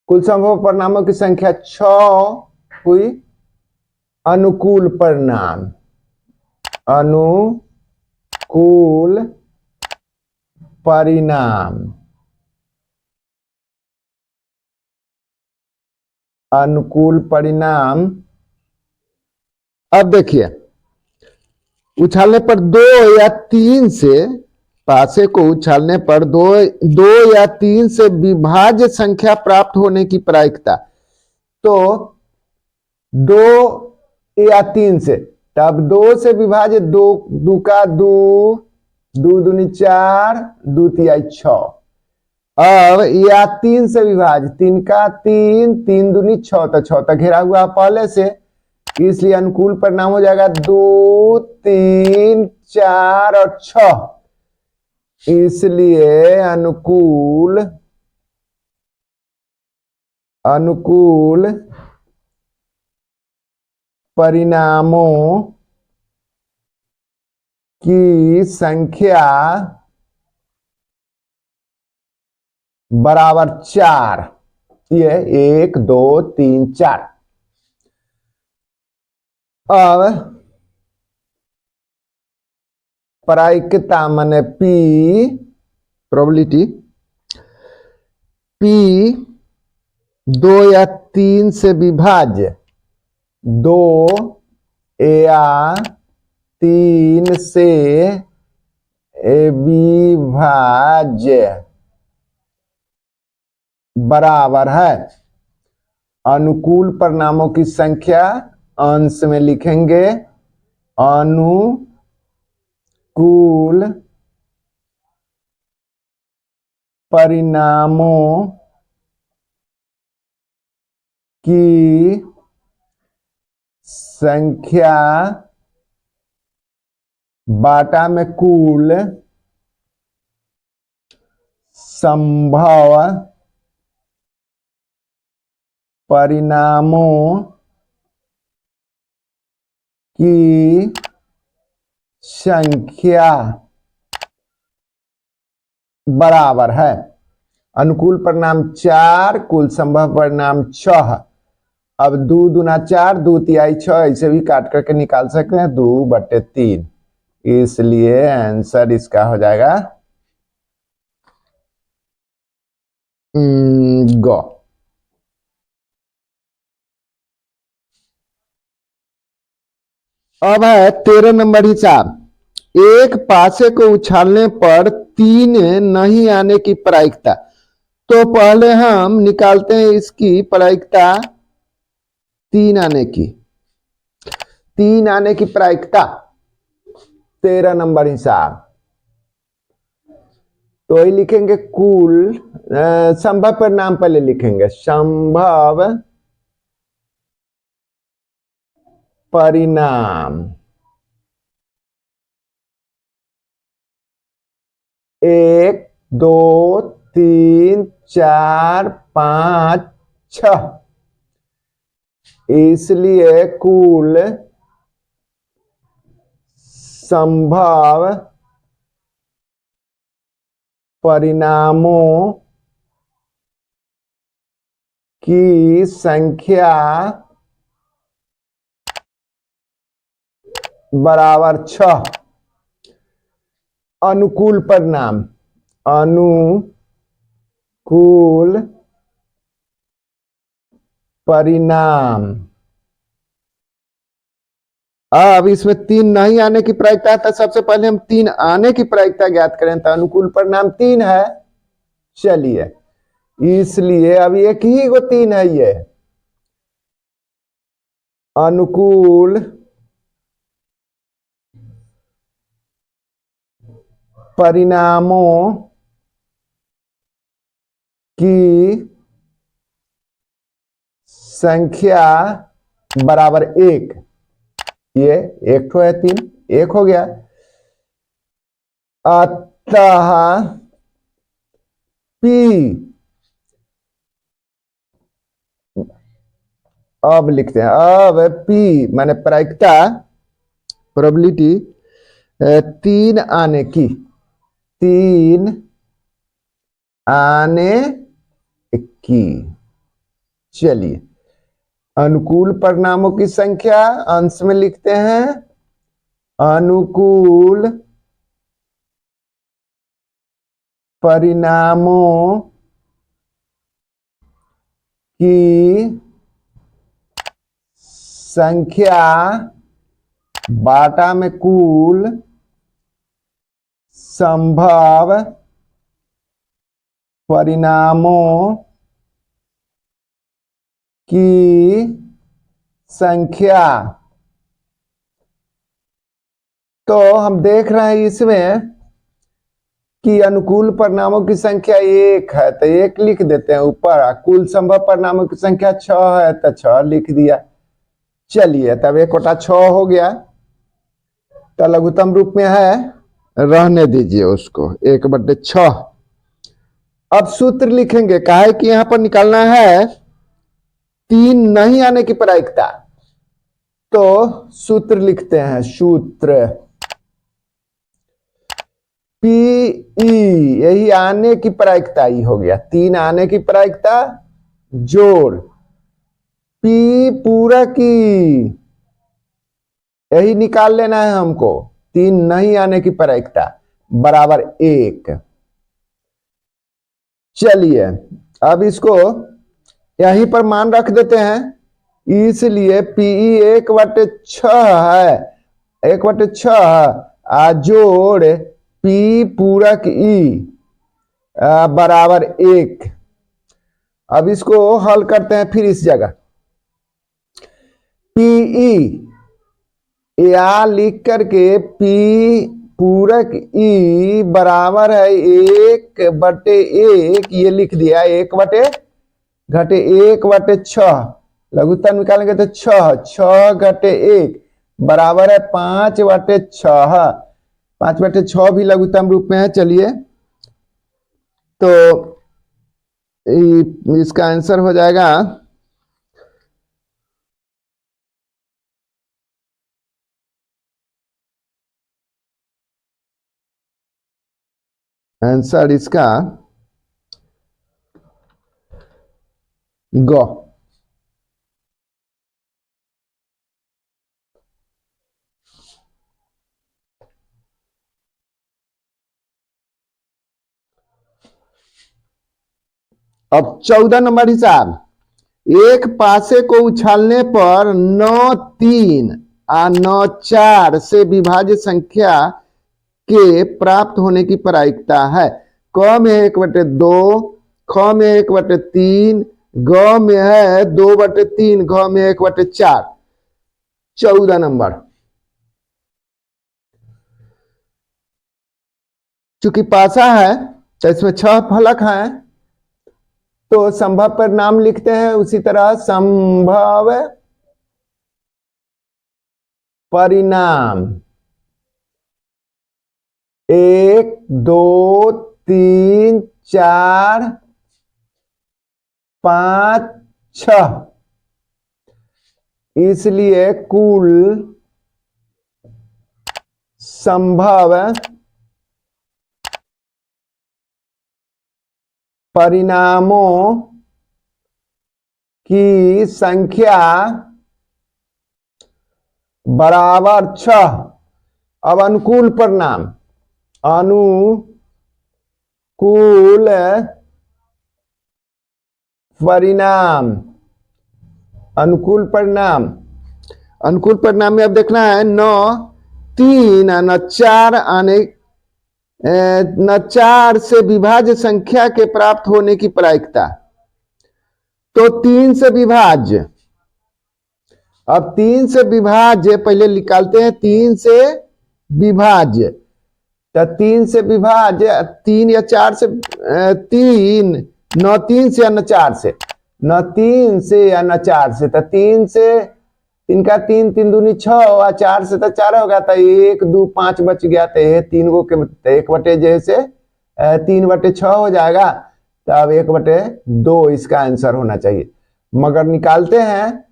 कुल संभव परिणामों की संख्या 6 हुई। अनुकूल परिणाम। अनुकूल परिणाम। अनुकूल परिणाम। अब देखिए उछालने पर 2 या 3 से पासे को उछालने पर 2 या 3 से विभाज्य संख्या प्राप्त होने की प्रायिकता। तो 2 या 3 से, तब 2 से विभाज्य 2 2 का 2 2 दूनी 4 2 तिहाई 6। अब या 3 से विभाज्य 3 का 3 3 दूनी 6 तो 6 तक घेरा हुआ पहले से। इसलिए अनुकूल परिणाम हो जाएगा 2 3 4 और 6। इसलिए अनुकूल परिणामों की संख्या बराबर 4। ये 1 2 3 4। अब प्रायिकता माने P प्रोबेबिलिटी P 2 या 3 से विभाज्य 2 या 3 से विभाज्य बराबर है। अनुकूल परिणामों की संख्या अंश में लिखेंगे अनुकूल परिणामों की संख्या बाटा में कुल संभव परिणामों की संख्या बराबर है। अनुकूल परिणाम 4 कुल संभव परिणाम 6। अब 2 दूना 4 2 तिहाई 6 ऐसे भी काट करके निकाल सकते हैं 2/3। इसलिए आंसर इसका हो जाएगा ग। अब है 13 नंबर हिसाब। एक पासे को उछालने पर 3 नहीं आने की प्रायिकता। तो पहले हम निकालते हैं इसकी प्रायिकता 3 आने की। 3 आने की प्रायिकता 13 नंबर हिसाब। तो वही लिखेंगे कुल संभव परिणाम पहले लिखेंगे। संभव परिणाम 1 2 3 4 5 6। इसलिए कुल संभव परिणामों की संख्या बराबर 6। अनुकूल परिणाम, अनुकूल परिणाम। अब इसमें 3 नहीं आने की प्रायिकता है, तो सबसे पहले हम 3 आने की प्रायिकता ज्ञात करें। तो अनुकूल परिणाम 3 है। चलिए, इसलिए अब एक ही को 3 है। ये अनुकूल परिणामों की संख्या बराबर 1। ये एक तो है 3, 1 हो गया। अतः P, अब लिखते हैं, अब P माने प्रायिकता, प्रोबेबिलिटी 3 आने की, 3 आने की। चलिए, अनुकूल परिणामों की संख्या अंश में लिखते हैं। अनुकूल परिणामों की संख्या बाटा में कुल संभव परिणामों की संख्या। तो हम देख रहे हैं इसमें कि अनुकूल परिणामों की संख्या 1 है, तो 1 लिख देते हैं ऊपर। कुल संभव परिणामों की संख्या 6 है, तो 6 लिख दिया। चलिए, तब 1/6 हो गया, तो लघुत्तम रूप में है, रहने दीजिए उसको, 1/6। अब सूत्र लिखेंगे, काहे कि यहां पर निकालना है 3 नहीं आने की प्रायिकता। तो सूत्र लिखते हैं, सूत्र पीई, यही आने की प्रायिकता ही हो गया। 3 आने की प्रायिकता जोड़ पी पूरा की, यही निकाल लेना है हमको। 3 नहीं आने की प्रायिकता बराबर 1। चलिए, अब इसको यहीं पर मान रख देते हैं। इसलिए पीई 1/6 है, 1/6 जोड़ पी पूरक ई बराबर 1। अब इसको हल करते हैं फिर इस जगह। पीई या लिख करके पी पूरक ई बराबर है 1/1, ये लिख दिया। 1/1/6 लघुत्तम निकालेंगे तो 6 बराबर है 5/6। 5/6 भी लघुत्तम रूप में है। चलिए, तो इसका आंसर हो जाएगा आंसर इसका ग। अब 14 नंबर हिसाब। एक पासे को उछालने पर 9 3 आ न 4 से विभाज्य संख्या के प्राप्त होने की प्रायिकता है। क में है 1/2, ख में है 1/3, ग में है 2/3, घ में है 1/4। 14 नंबर, चूंकि पासा है तो इसमें 6 फलक हैं, तो संभव पर नाम लिखते हैं। उसी तरह संभव परिणाम 1, 2, 3, 4, 5, 6, इसलिए कुल संभव परिणामों की संख्या बराबर 6। अब अनुकूल परिणाम, अनुकूल परिणाम, अनुकूल परिणाम, अनुकूल परिणाम में अब देखना है न 3 न 4 आने न 4 से विभाज्य संख्या के प्राप्त होने की प्रायिकता। तो 3 से विभाज्य, अब 3 से विभाज्य पहले निकालते हैं। 3 से विभाज्य, तो 3 से विभाज्य 3 या 4 से 3 न 3 से या न 4 से, न 3 से या न 4 से, तो 3 से 3 का 3, 3 दूनी 6 और 4 से तो 4 हो गया था, 1, 2, 5 बच गया था। ये 3 को के 1 जैसे 3/6 हो जाएगा, तब 1/2 इसका आंसर होना चाहिए। मगर निकालते हैं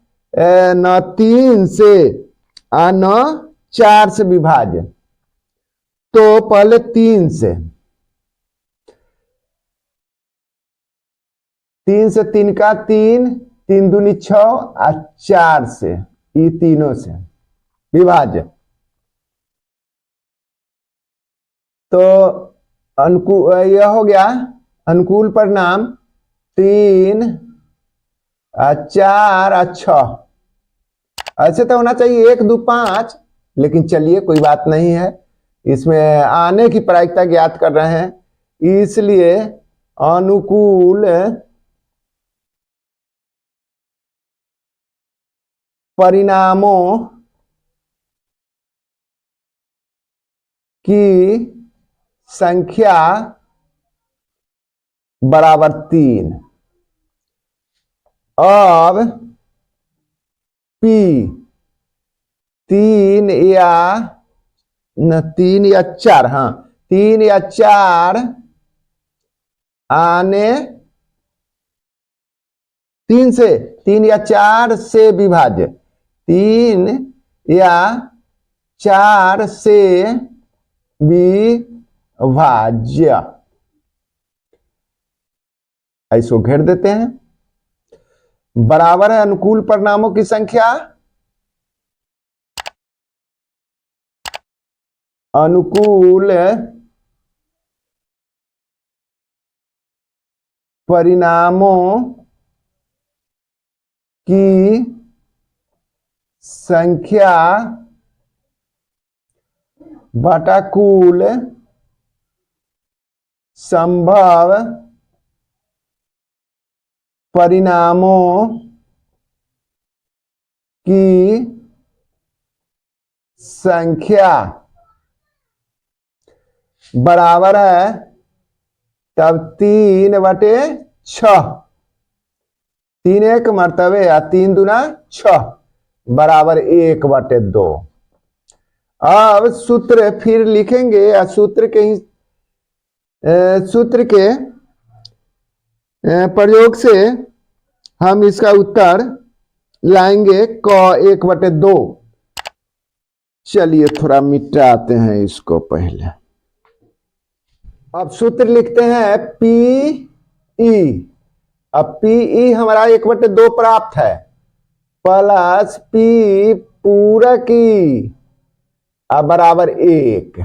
न 3 से आ न 4 से विभाज्य, तो पहले 3 से, 3 से 3 का 3, 3 दूनी 6 और 4 से, ये तीनों से विभाज्य। तो अनुकूल यह हो गया अनुकूल परिणाम 3, 4 और 6। ऐसे तो होना चाहिए 1, 2, 5, लेकिन चलिए कोई बात नहीं है, इसमें आने की प्रायिकता ज्ञात कर रहे हैं, इसलिए अनुकूल परिणामों की संख्या बराबर 3। अब P 3 या न 3 या 4, हाँ 3 या 4 आने 3 या 4 से विभाज्य, 3 या 4 से विभाज्य, ऐसो घेर देते हैं, बराबर है अनुकूल परिणामों की संख्या, अनुकूल परिणामों की संख्या बटा कुल संभव परिणामों की संख्या बराबर है, तब 3/6, 3 एक मर्तबे या 3 दूना 6 बराबर 1/2। अब सूत्र फिर लिखेंगे, या सूत्र के प्रयोग से हम इसका उत्तर लाएंगे क 1/2। चलिए थोड़ा मिटाते हैं इसको पहले। अब सूत्र लिखते हैं PE। अब PE हमारा 1/2 प्राप्त है, प्लस P पूरक E बराबर 1,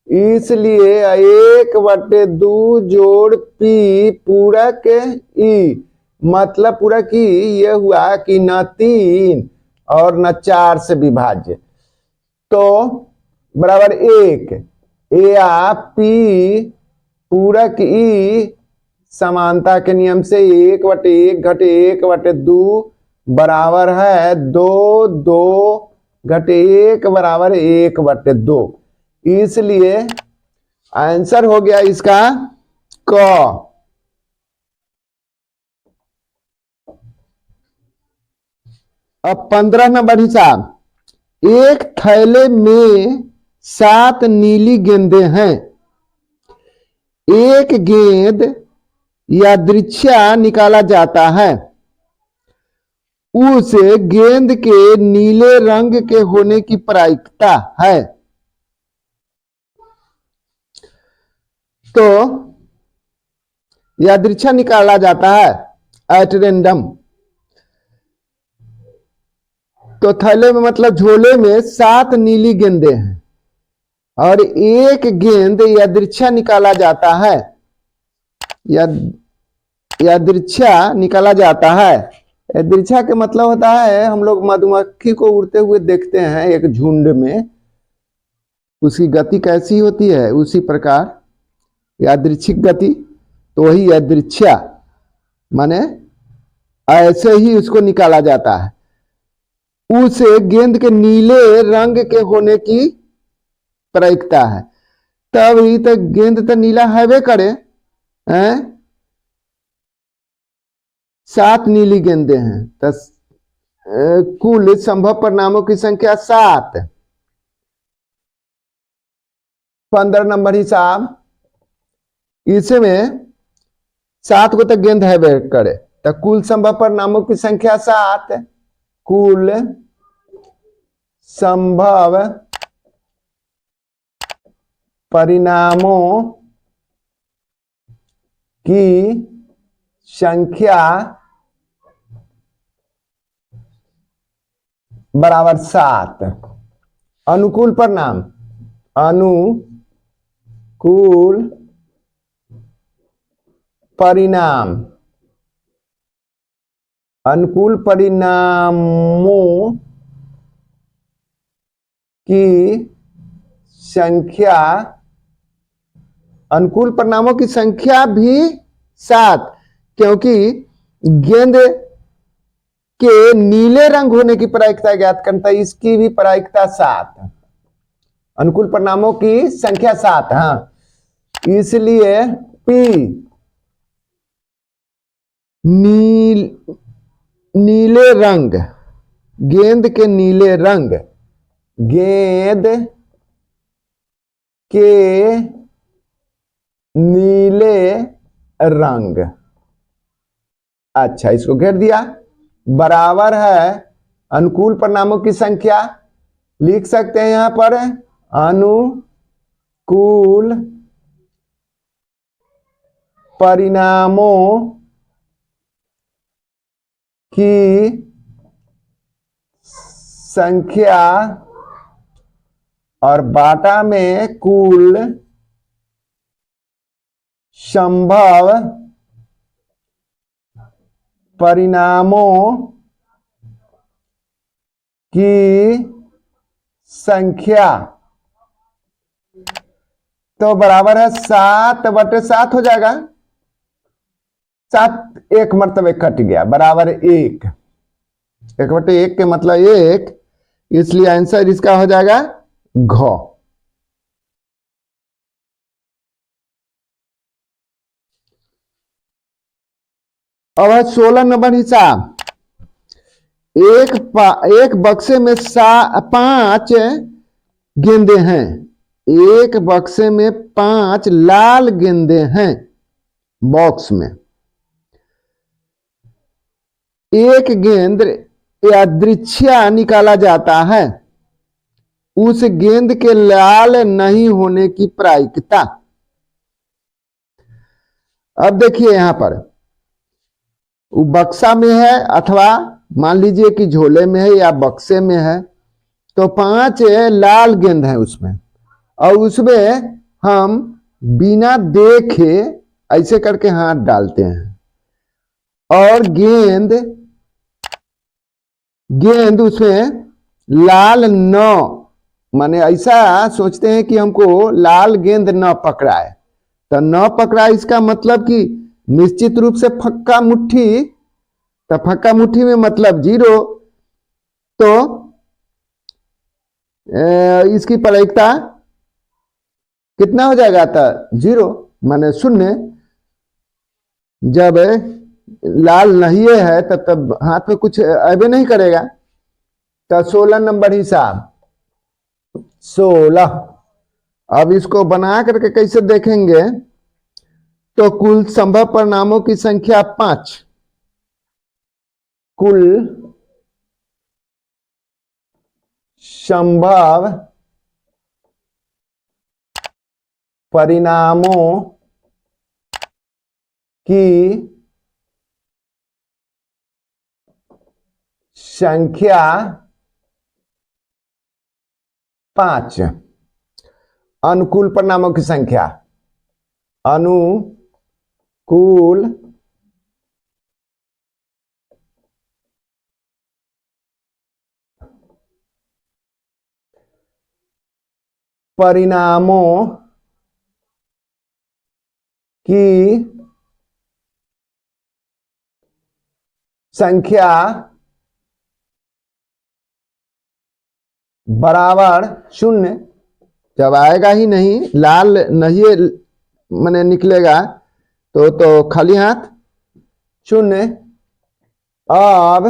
इसलिए 1/2 जोड़ P पूरक E, मतलब पूरक E ये हुआ कि न 3 और न 4 से विभाज्य, तो बराबर 1 या पी पूरक ई समानता के नियम से 1/1 घटे 1/2 बराबर है 2, 2 घटे 1 बराबर 1/2। इसलिए आंसर हो गया इसका क। अब 15 नंबर हिसाब, एक थैले में 7 नीली गेंदें हैं। एक गेंद यादृच्छिक निकाला जाता है। उस गेंद के नीले रंग के होने की प्रायिकता है। तो यादृच्छिक निकाला जाता है एट रेंडम। तो थैले में मतलब झोले में 7 नीली गेंदें हैं और एक गेंद यादृच्छिक निकाला जाता है। यादृच्छिक निकाला जाता है। यादृच्छिक के मतलब होता है, हम लोग मधुमक्खी को उड़ते हुए देखते हैं एक झुंड में, उसकी गति कैसी होती है, उसी प्रकार यादृच्छिक गति। तो वही यादृच्छिक माने ऐसे ही उसको निकाला जाता है। उस गेंद के नीले रंग के होने की प्रायिकता है। तब ही तो गेंद तो नीला हैवे करे हैं। 7 नीली गेंदें हैं तो कुल संभव परिणामों की संख्या 7। 15 नंबर हिसाब, इसमें 7 को तो गेंद हैवे करे तो कुल संभव परिणामों की संख्या 7। कुल संभव परिणामों की संख्या बराबर 7। अनुकूल परिणाम, अनुकूल परिणाम, अनुकूल परिणामों की संख्या, अनुकूल परिणामों की संख्या भी 7, क्योंकि गेंद के नीले रंग होने की प्रायिकता ज्ञात करता है, इसकी भी प्रायिकता 7। अनुकूल परिणामों की संख्या 7। हाँ, इसलिए P नीले रंग, गेंद के नीले रंग, गेंद के नीले रंग, अच्छा इसको घेर दिया, बराबर है अनुकूल परिणामों की संख्या। लिख सकते हैं यहां पर अनुकूल परिणामों की संख्या और बाटा में कुल संभव परिणामों की संख्या, तो बराबर है 7/7 हो जाएगा। 7 एक मर्तबे कट गया, बराबर 1। 1/1 के मतलब 1, इसलिए आंसर इसका हो जाएगा घ। अब 16 नंबर हिसाब, एक बक्से में 5 गेंदें हैं। एक बक्से में 5 लाल गेंदें हैं। बॉक्स में एक गेंद यादृच्छिक निकाला जाता है। उस गेंद के लाल नहीं होने की प्रायिकता। अब देखिए यहां पर वो बक्सा में है अथवा मान लीजिए कि झोले में है या बक्से में है, तो 5 लाल गेंद है उसमें, और उसमें हम बिना देखे ऐसे करके हाथ डालते हैं और गेंद गेंद उसमें लाल न, माने ऐसा सोचते हैं कि हमको लाल गेंद न पकड़ाए, तो न पकड़ाए इसका मतलब कि निश्चित रूप से फक्का मुट्ठी, तो फक्का मुट्ठी में मतलब 0, तो इसकी प्रायिकता कितना हो जाएगा, था 0 माने 0। जब लाल नहीं है तब हाथ में कुछ अबे नहीं करेगा। तो 16 नंबर हिसाब 16। अब इसको बना करके कैसे देखेंगे, तो कुल संभव परिणामों की संख्या 5, कुल संभव परिणामों की संख्या 5, अनुकूल परिणामों की संख्या, अनुकूल परिणामों की संख्या बराबर 0। जब आएगा ही नहीं, लाल नहीं मैंने निकलेगा, तो खाली हाथ 0। अब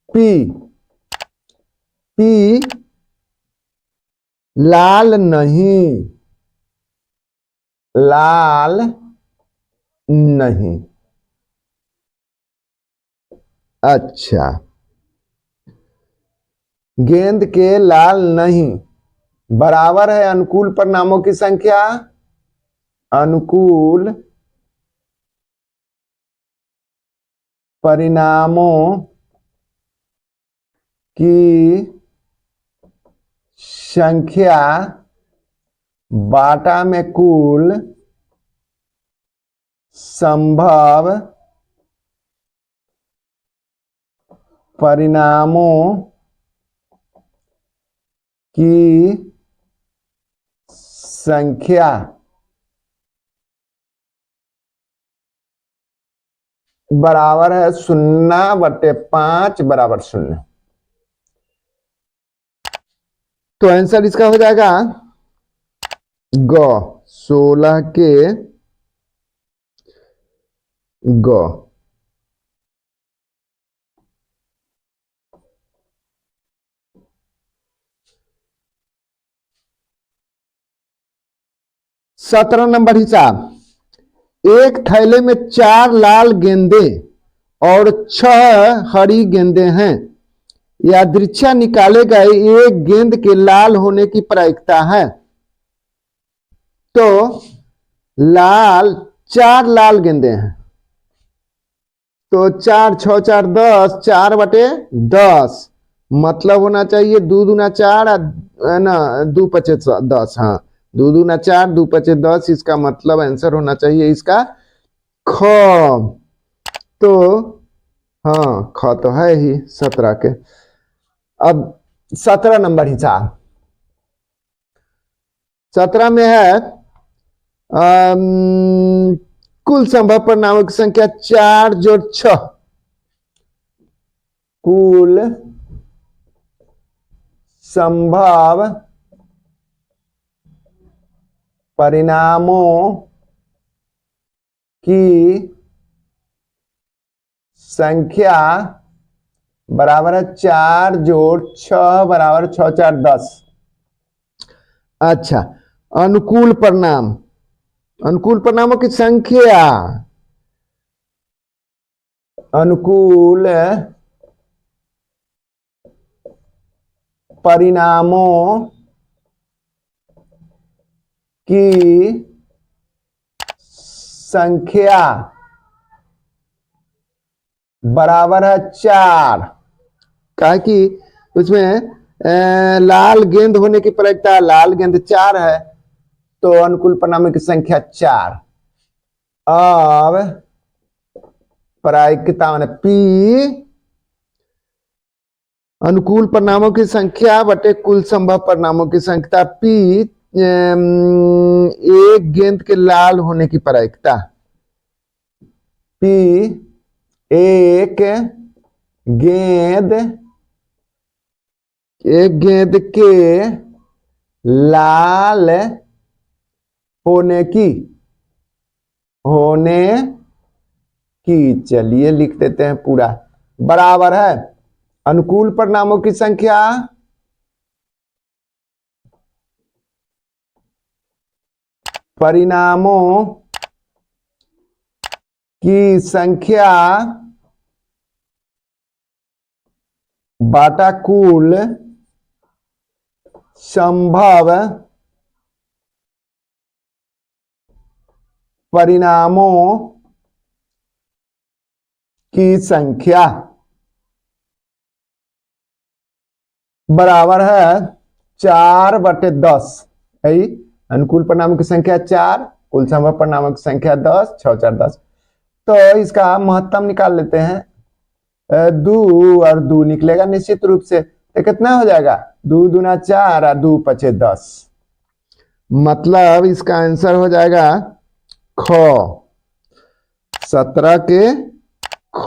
P लाल नहीं, लाल नहीं। अच्छा, गेंद के लाल नहीं बराबर है अनुकूल परिणामों की संख्या, अनुकूल परिणामों की संख्या बाटा में कुल संभव परिणामों की संख्या बराबर है 0/5 बराबर 0। तो आंसर इसका हो जाएगा ग, 16 के ग। 17 नंबर हिसाब, एक थैले में 4 लाल गेंदे और 6 हरी गेंदे हैं। यादृच्छा निकाले गए एक गेंद के लाल होने की प्रायिकता है। तो लाल 4 लाल गेंदे हैं, तो 4 6 4 10, 4/10 मतलब होना चाहिए 2 दूना 4 है ना, 2 5 10, हाँ 2 दूना 4 2 5 10, इसका मतलब आंसर होना चाहिए इसका ख। तो हाँ, ख तो है ही 17 के। अब 17 नंबर हिसाब, 17 में है कुल संभव परिणामों की संख्या 4 जोड़ 6, कुल संभव परिणामों की संख्या बराबर है 4 जोड़ 6 बराबर 6 4 10। अच्छा, अनुकूल परिणाम, अनुकूल परिणामों की संख्या, अनुकूल परिणामों की संख्या बराबर है 4, कहा कि उसमें लाल गेंद होने की प्रायिकता, लाल गेंद 4 है, तो अनुकूल परिणामों की संख्या 4। अब प्रायिकता माने P अनुकूल परिणामों की संख्या बटे कुल संभव परिणामों की संख्या। पी एक गेंद के लाल होने की प्रायिकता। पी एक गेंद के लाल होने की चलिए लिख देते हैं पूरा, बराबर है अनुकूल परिणामों की संख्या परिणामों की संख्या बाटा कुल संभव परिणामों की संख्या बराबर है 4/10। अनुकूल परिणामों की संख्या 4, कुल संभव परिणामों की संख्या 10, 6 4 10। तो इसका महत्तम निकाल लेते हैं। 2 और 2 निकलेगा निश्चित रूप से, तो कितना हो जाएगा 2 दूना 4 और 2 पचे 10। मतलब इसका आंसर हो जाएगा ख, 17 के ख।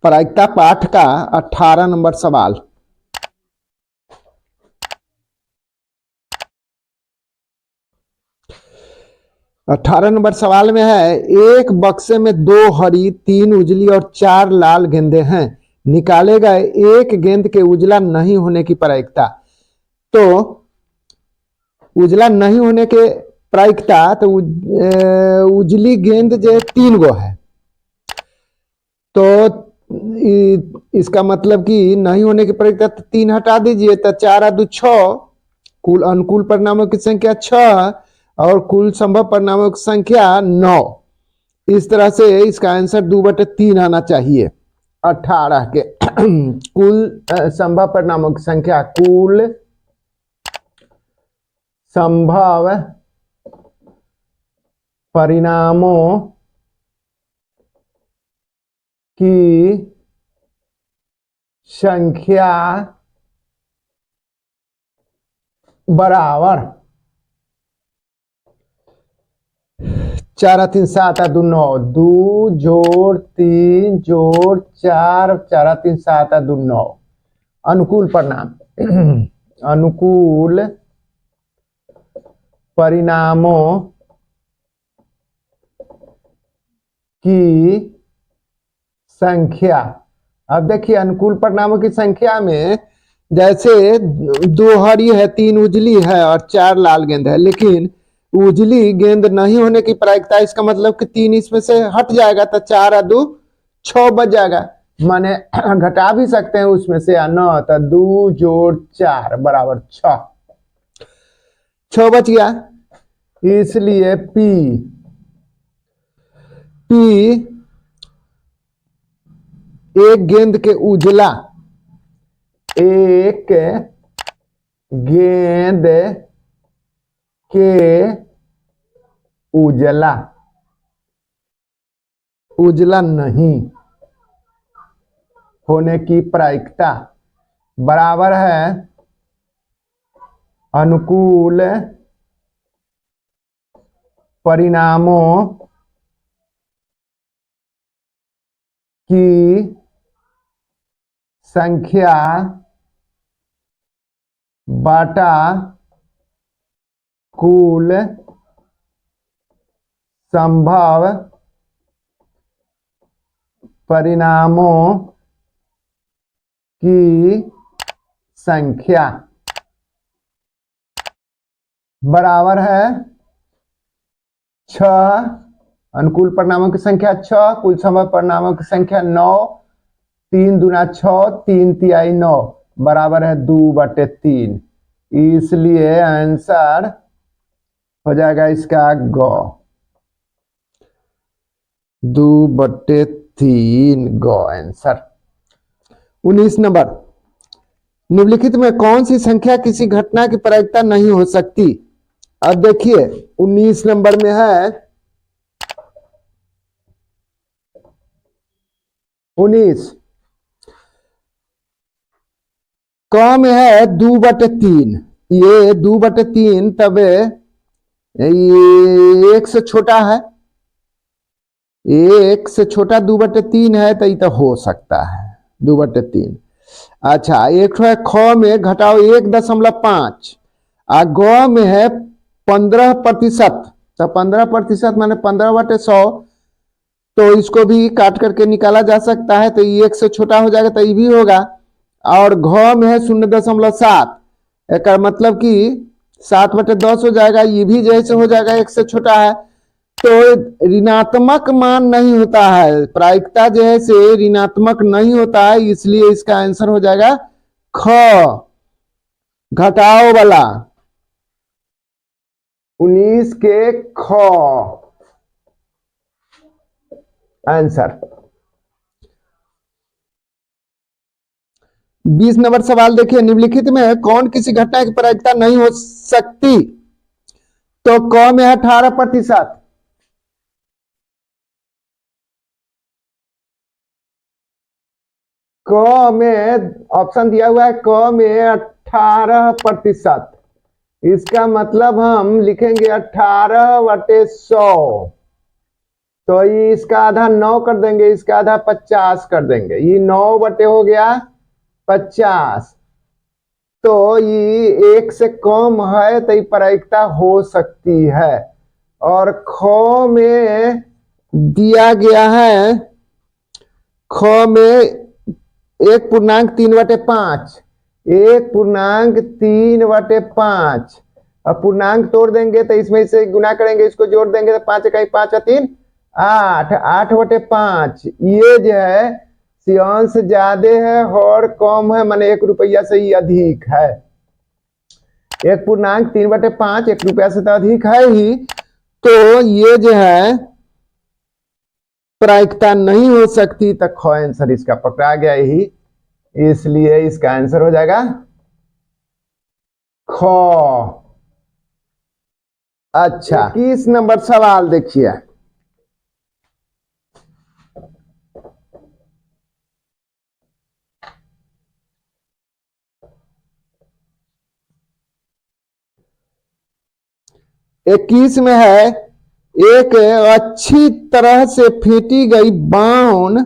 प्रायिकता पाठ का 18 नंबर सवाल। अठारह नंबर सवाल में है, एक बक्से में 2 हरी, 3 उजली और 4 लाल गेंदें हैं। निकाले गए एक गेंद के उजला नहीं होने की प्रायिकता। तो उजला नहीं होने के प्रायिकता, तो उजली गेंद जो 3 गो है, तो इसका मतलब कि नहीं होने की प्रायिकता 3 हटा दीजिए तो 4 और 2 6, कुल अनुकूल परिणामों की संख्या 6 और कुल संभव परिणामों की संख्या 9। इस तरह से इसका आंसर 2/3 आना चाहिए 18 के। कुल संभव परिणामों की संख्या, कुल संभव परिणामों की संख्या बराबर 4 3 7 2 9, 2 जोड़ 3 जोड़ 4, 4 3 7 2 9। अनुकूल परिणाम अनुकूल परिणामों की संख्या। अब देखिए अनुकूल परिणामों की संख्या में जैसे 2 हरी है, 3 उजली है और 4 लाल गेंद है, लेकिन उजली गेंद नहीं होने की प्रायिकता, इसका मतलब कि 3 इसमें से हट जाएगा तो 4 और 2 6 बच जाएगा। माने घटा भी सकते हैं उसमें से 9, तो 2 जोड़ 4 बराबर 6 बच गया। इसलिए पी एक गेंद के उजला, एक गेंद के उजला नहीं होने की प्रायिकता बराबर है अनुकूल परिणामों की संख्या बाटा कुल संभव परिणामों की संख्या बराबर है 6। अनुकूल परिणामों की संख्या 6, कुल संभव परिणामों की संख्या 9, 3 दूना 6, 3 तिहाई 9 बराबर है 2/3। इसलिए आंसर हो जाएगा इसका ग, 2/3 ग आंसर। 19 नंबर, निम्नलिखित में कौन सी संख्या किसी घटना की प्रायिकता नहीं हो सकती। अब देखिए 19 नंबर में है 19 क में है 2/3। ये 2/3 तब ये एक से छोटा है, एक से छोटा 2/3 है तो ये तो हो सकता है 2/3। अच्छा एक है ख में घटाओ 1.5 आ ग में है 15%। तो 15% माने 15/100। तो इसको भी काट करके निकाला जा सकता है, तो ये एक से छोटा हो जाएगा तो ये भी होगा। और घ में है 0.7, एक मतलब कि 7/10 हो जाएगा। ये भी जैसे हो जाएगा एक से छोटा है, तो ऋणात्मक मान नहीं होता है, प्रायिकता जो है से ऋणात्मक नहीं होता है, इसलिए इसका आंसर हो जाएगा ख, घटाओ वाला 19 के ख आंसर। 20 नंबर सवाल देखिए, निम्नलिखित में कौन किसी घटना की प्रायिकता नहीं हो सकती? तो क में है 18%, क में ऑप्शन दिया हुआ है क में 18%। इसका मतलब हम लिखेंगे 18/100। तो ये इसका आधा 9 कर देंगे, इसका आधा 50 कर देंगे। ये 9 बटे हो गया 50। तो ये एक से कम है तो ये प्रायिकता हो सकती है। और ख में दिया गया है, ख में 1.3/5, 1.3/5। अब पूर्णांक तोड़ देंगे तो इसमें से गुना करेंगे, इसको जोड़ देंगे तो 5 इकाई 5 और 3 8, 8/5। ये जो है अंश ज्यादा है और कम है, माने 1 रुपया से ही अधिक है। 1.3/5 1 रुपया से तो अधिक है ही, तो ये जो है प्रायिकता नहीं हो सकती। तो ख आंसर इसका पकड़ा गया ही, इसलिए इसका आंसर हो जाएगा ख। अच्छा 21 नंबर सवाल देखिए, इक्कीस में है एक अच्छी तरह से फेंटी गई 52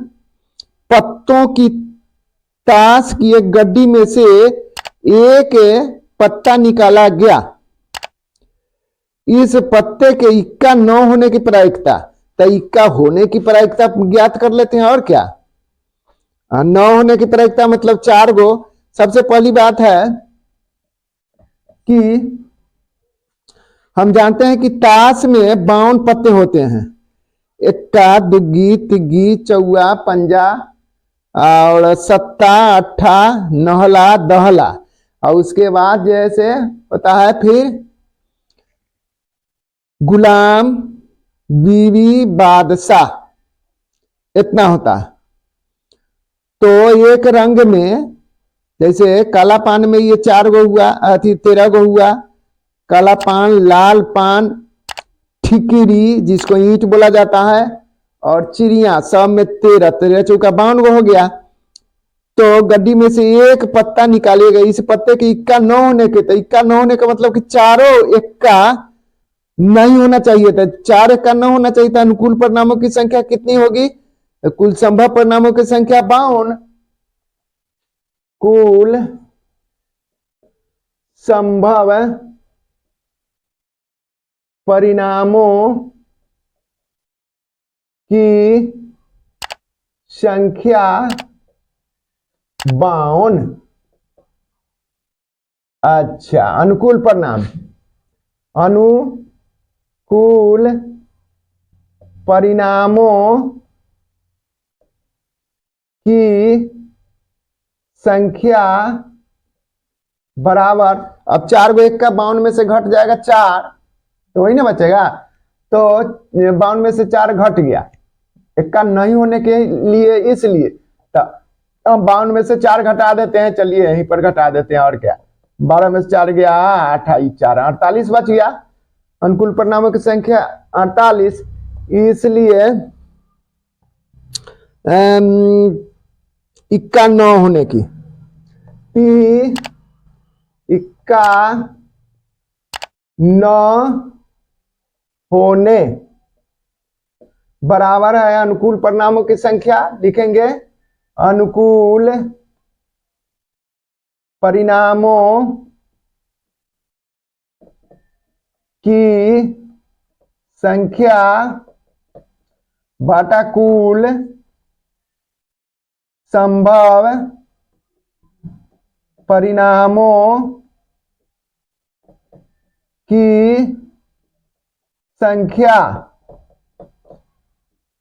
पत्तों की ताश की एक गड्डी में से एक पत्ता निकाला गया। इस पत्ते के इक्का न होने की प्रायिकता, तो इक्का होने की प्रायिकता ज्ञात कर लेते हैं। और क्या न होने की प्रायिकता मतलब 4 गो। सबसे पहली बात है कि हम जानते हैं कि ताश में 52 पत्ते होते हैं, इक्का दुग्गी तिग्गी चौवा पंजा और सत्ता अट्ठा नहला दहला, और उसके बाद जैसे होता है फिर गुलाम बीवी बादशाह, इतना होता है। तो एक रंग में जैसे काला पान में ये 4 गो हुआ, 13 गो हुआ, काला पान लाल पान ठिकरी जिसको ईंट बोला जाता है, और चिड़िया सब में 13 13 चौका 52 गो हो गया। तो गड्डी में से एक पत्ता निकालेगा, इस पत्ते के इक्का न होने के, तो इक्का न होने का मतलब कि चारों इक्का नहीं होना चाहिए था। 4 इक्का न होना चाहिए था। अनुकूल परिणामों की संख्या कितनी होगी? कुल संभव परिणामों की संख्या 52। कुल संभव परिणामों की संख्या 52। अच्छा अनुकूल परिणाम, अनुकूल परिणामों की संख्या बराबर, अब 4 गो इक्का 52 में से घट जाएगा 4, तो वही ना बचेगा। तो 52 में से 4 घट गया, इक्का नहीं होने के लिए, इसलिए तो 52 में से 4 घटा देते हैं। चलिए यहीं पर घटा देते हैं, और क्या 12 में से 4 गया 28 4 48 बच गया। अनुकूल परिणामों की संख्या 48, इसलिए इक्का 9 होने की, पी इक्का 9 होने बराबर है अनुकूल परिणामों की संख्या, लिखेंगे अनुकूल परिणामों की संख्या बटा कुल संभव परिणामों की संख्या।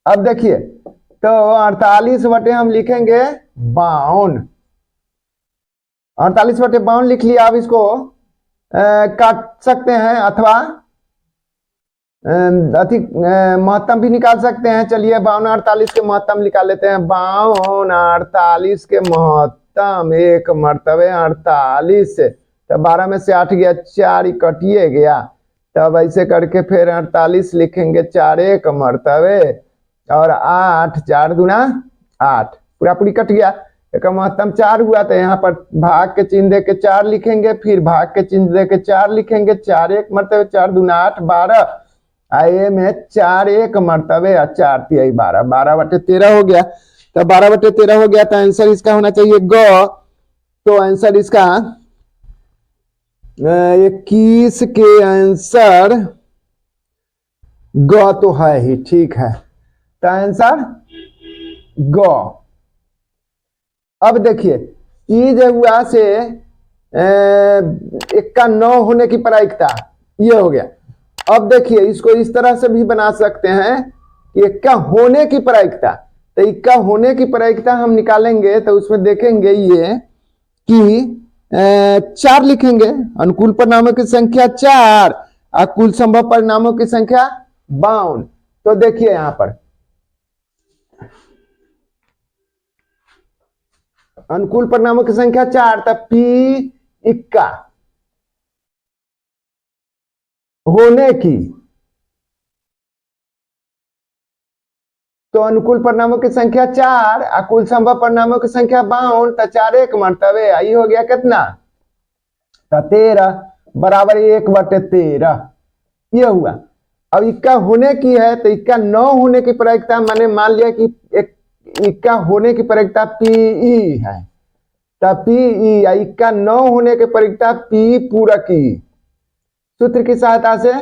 अब देखिए, तो 48 बटे हम लिखेंगे 52, 48 बटे 52 लिख लिया। अब इसको काट सकते हैं अथवा अधिक महत्तम भी निकाल सकते हैं। चलिए 52 48 के महत्तम निकाल लेते हैं। 52 48 के महत्तम एक मर्तबे 48, तो 12 में से 8 गया, 4 कटिए गया, तब ऐसे करके फिर 48 लिखेंगे 4 एक मर्तबे और 8 4 दूना 8, पूरा पूरी कट गया। एक महत्तम 4 हुआ, तो यहाँ पर भाग के चिन्ह दे के 4 लिखेंगे, फिर भाग के चिन्ह दे के 4 लिखेंगे, 4 एक मर्तबे 4 दूना 8 12, आए में 4 एक मर्तबे 4 तिहाई 12, 12 बटे 13 हो गया। तो 12 बटे 13 हो गया, तो आंसर इसका होना चाहिए ग। तो आंसर इसका 21 के आंसर ग तो है ही, ठीक है, तो आंसर ग। अब देखिए, ई जो हुआ से इक्का 9 होने की प्रायिकता, ये हो गया। अब देखिए, इसको इस तरह से भी बना सकते हैं कि इक्का होने की प्रायिकता, तो इक्का होने की प्रायिकता हम निकालेंगे तो उसमें देखेंगे ये कि 4 लिखेंगे, अनुकूल परिणामों की संख्या 4 और कुल संभव परिणामों की संख्या 52। तो देखिए यहां पर अनुकूल परिणामों की संख्या 4, तब पी इक्का होने की, तो अनुकूल परिणामों की संख्या 4 और कुल संभव परिणामों की संख्या 52, तो 4 एक मर्तबे आई हो गया कितना, तो 13 बराबर 1 बटे 13, ये हुआ। अब इक्का होने की है, तो इक्का 9 होने की प्रायिकता, मैंने मान लिया कि एक इक्का होने की प्रायिकता पीई है, तो पीई इक्का 9 होने की प्रायिकता पी पूरक ई सूत्र की सहायता से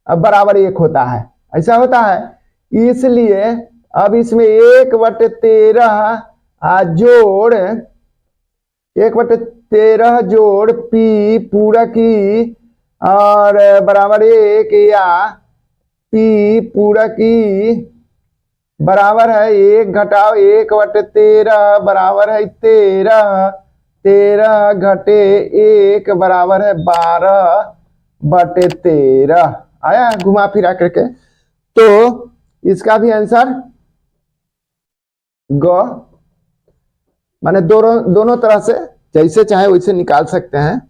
बराबर 1 होता है, ऐसा होता है। इसलिए अब इसमें 1 बटे 13 जोड़ 1 बटे 13 जोड़ पी पूरक ई और बराबर 1 या पी पूरक ई बराबर है 1 घटाओ 1 बटे 13 बराबर है 13, 13 घटे 1 बराबर है 12 बटे 13, आया घुमा फिरा करके। तो इसका भी आंसर ग, माने दोनों तरह से जैसे चाहे वैसे निकाल सकते हैं।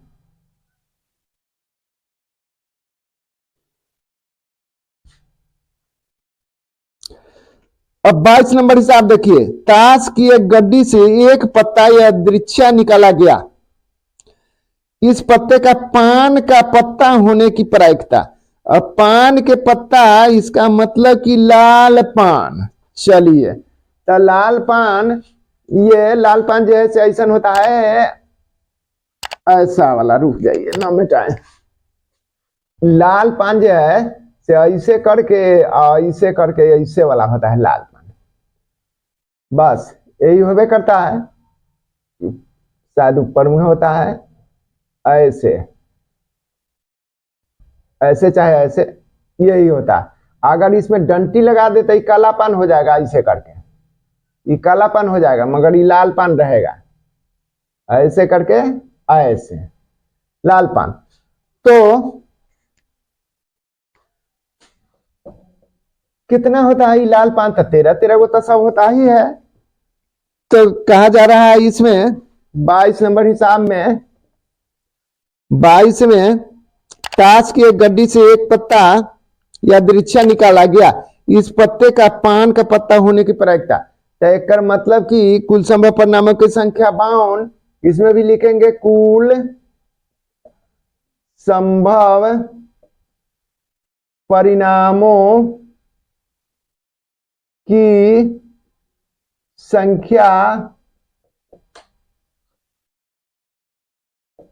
अब 22 नंबर हिसाब देखिए, ताश की एक गड्डी से एक पत्ता या दृश्य निकाला गया, इस पत्ते का पान का पत्ता होने की प्रायिकता। अब पान के पत्ता, इसका मतलब कि लाल पान। चलिए, तो लाल पान, ये लाल पान जैसे ऐसा होता है, ऐसा वाला, रुक जाइए ना मिटाएं, लाल पान जो है से ऐसे करके ऐसे करके ऐसे वाला होता है लाल पान, बस यही होबे करता है, शायद ऊपर में होता है ऐसे, ऐसे चाहे ऐसे, यही होता है। अगर इसमें डंटी लगा दे तो ये काला पान हो जाएगा, ऐसे करके ये काला पान हो जाएगा, मगर ये लाल पान रहेगा, ऐसे करके ऐसे लाल पान। तो कितना होता है ये लाल पान, तो 13 13 को तो सब होता ही है। तो कहा जा रहा है इसमें 22 नंबर हिसाब में, 22 में ताश की एक गड्डी से एक पत्ता या दृश्य निकाला गया, इस पत्ते का पान का पत्ता होने की प्रायिकता। तो एक मतलब कि कुल संभव परिणामों की संख्या 52, इसमें भी लिखेंगे कुल संभव परिणामों की संख्या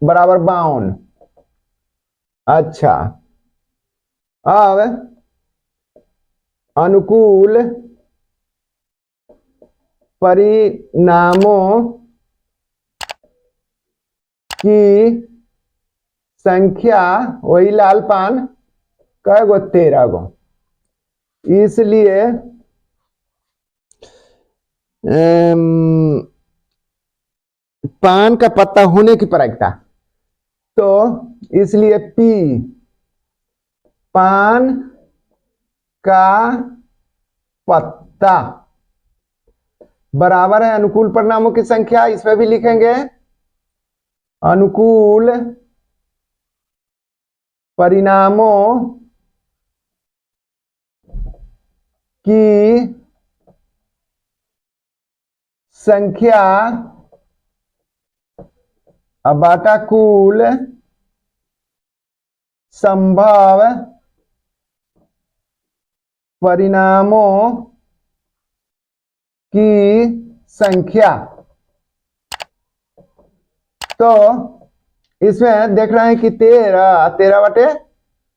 बराबर 52। अच्छा, अब अनुकूल परिणामों की संख्या वही लाल पान कै गो 13 गो, इसलिए पान का पत्ता होने की प्रायिकता। तो इसलिए P पान का पत्ता बराबर है अनुकूल परिणामों की संख्या, इसमें भी लिखेंगे अनुकूल परिणामों की संख्या बाटा कुल संभव परिणामों की संख्या। तो इसमें देख रहे हैं कि 13 बटे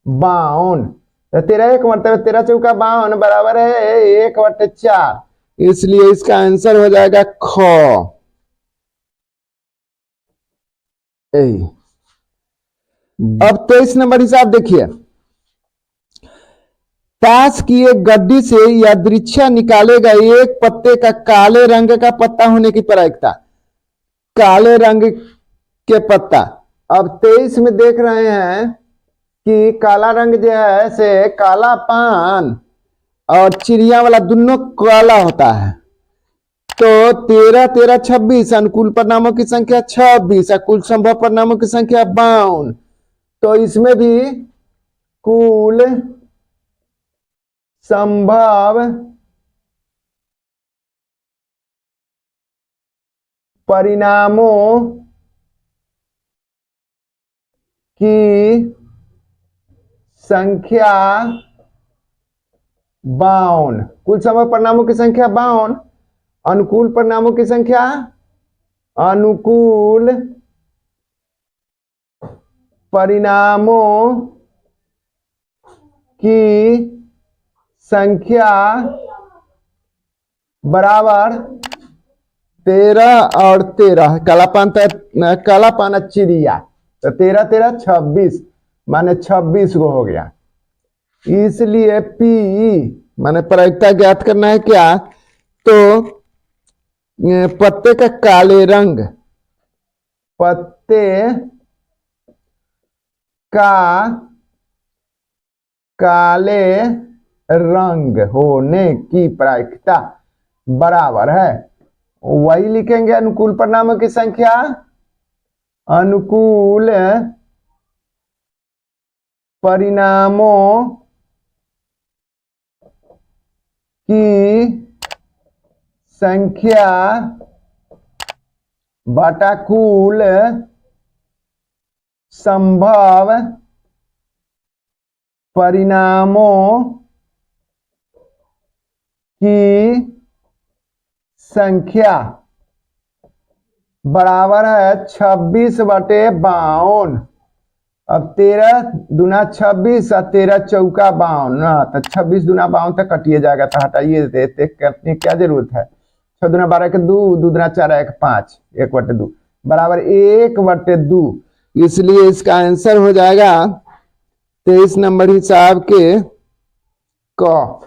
52, 13 एक मतलब 13 चौका 52 बराबर है 1 बटे 4, इसलिए इसका आंसर हो जाएगा ख। अब 23 नंबर हिसाब देखिए, ताश की एक गड्डी से या दृश्य निकाले गए एक पत्ते का काले रंग का पत्ता होने की प्रायिकता। काले रंग के पत्ता, अब 23 में देख रहे हैं कि काला रंग जो है से काला पान और चिड़िया वाला दोनों काला होता है। तो 13 13 26 अनुकूल परिणामों की संख्या 26, कुल संभव परिणामों की संख्या 52। तो इसमें भी कुल संभव परिणामों की संख्या 52, कुल संभव परिणामों की संख्या 52, अनुकूल परिणामों की संख्या, अनुकूल परिणामों की संख्या बराबर 13 और 13, काला पान चिड़िया, तो 13 13 26 माने 26 गो हो गया। इसलिए P माने प्रायिकता ज्ञात करना है क्या, तो पत्ते का काले रंग, पत्ते का काले रंग होने की प्रायिकता बराबर है, वही लिखेंगे अनुकूल परिणामों की संख्या, अनुकूल परिणामों की संख्या बटा कुल संभव परिणामों की संख्या बराबर है 26 बटे 52। अब 13 दूना 26 और 13 चौका 52, तो 26 दूना 52 तक कटिए जाएगा, तो हटाइए देते कटने क्या जरूरत है। 6 दूना 12 के 2, 2 दूना 4 1 5, 1 बटे 2 बराबर 1 बटे 2, इसलिए इसका आंसर हो जाएगा 23 नंबर हिसाब के क।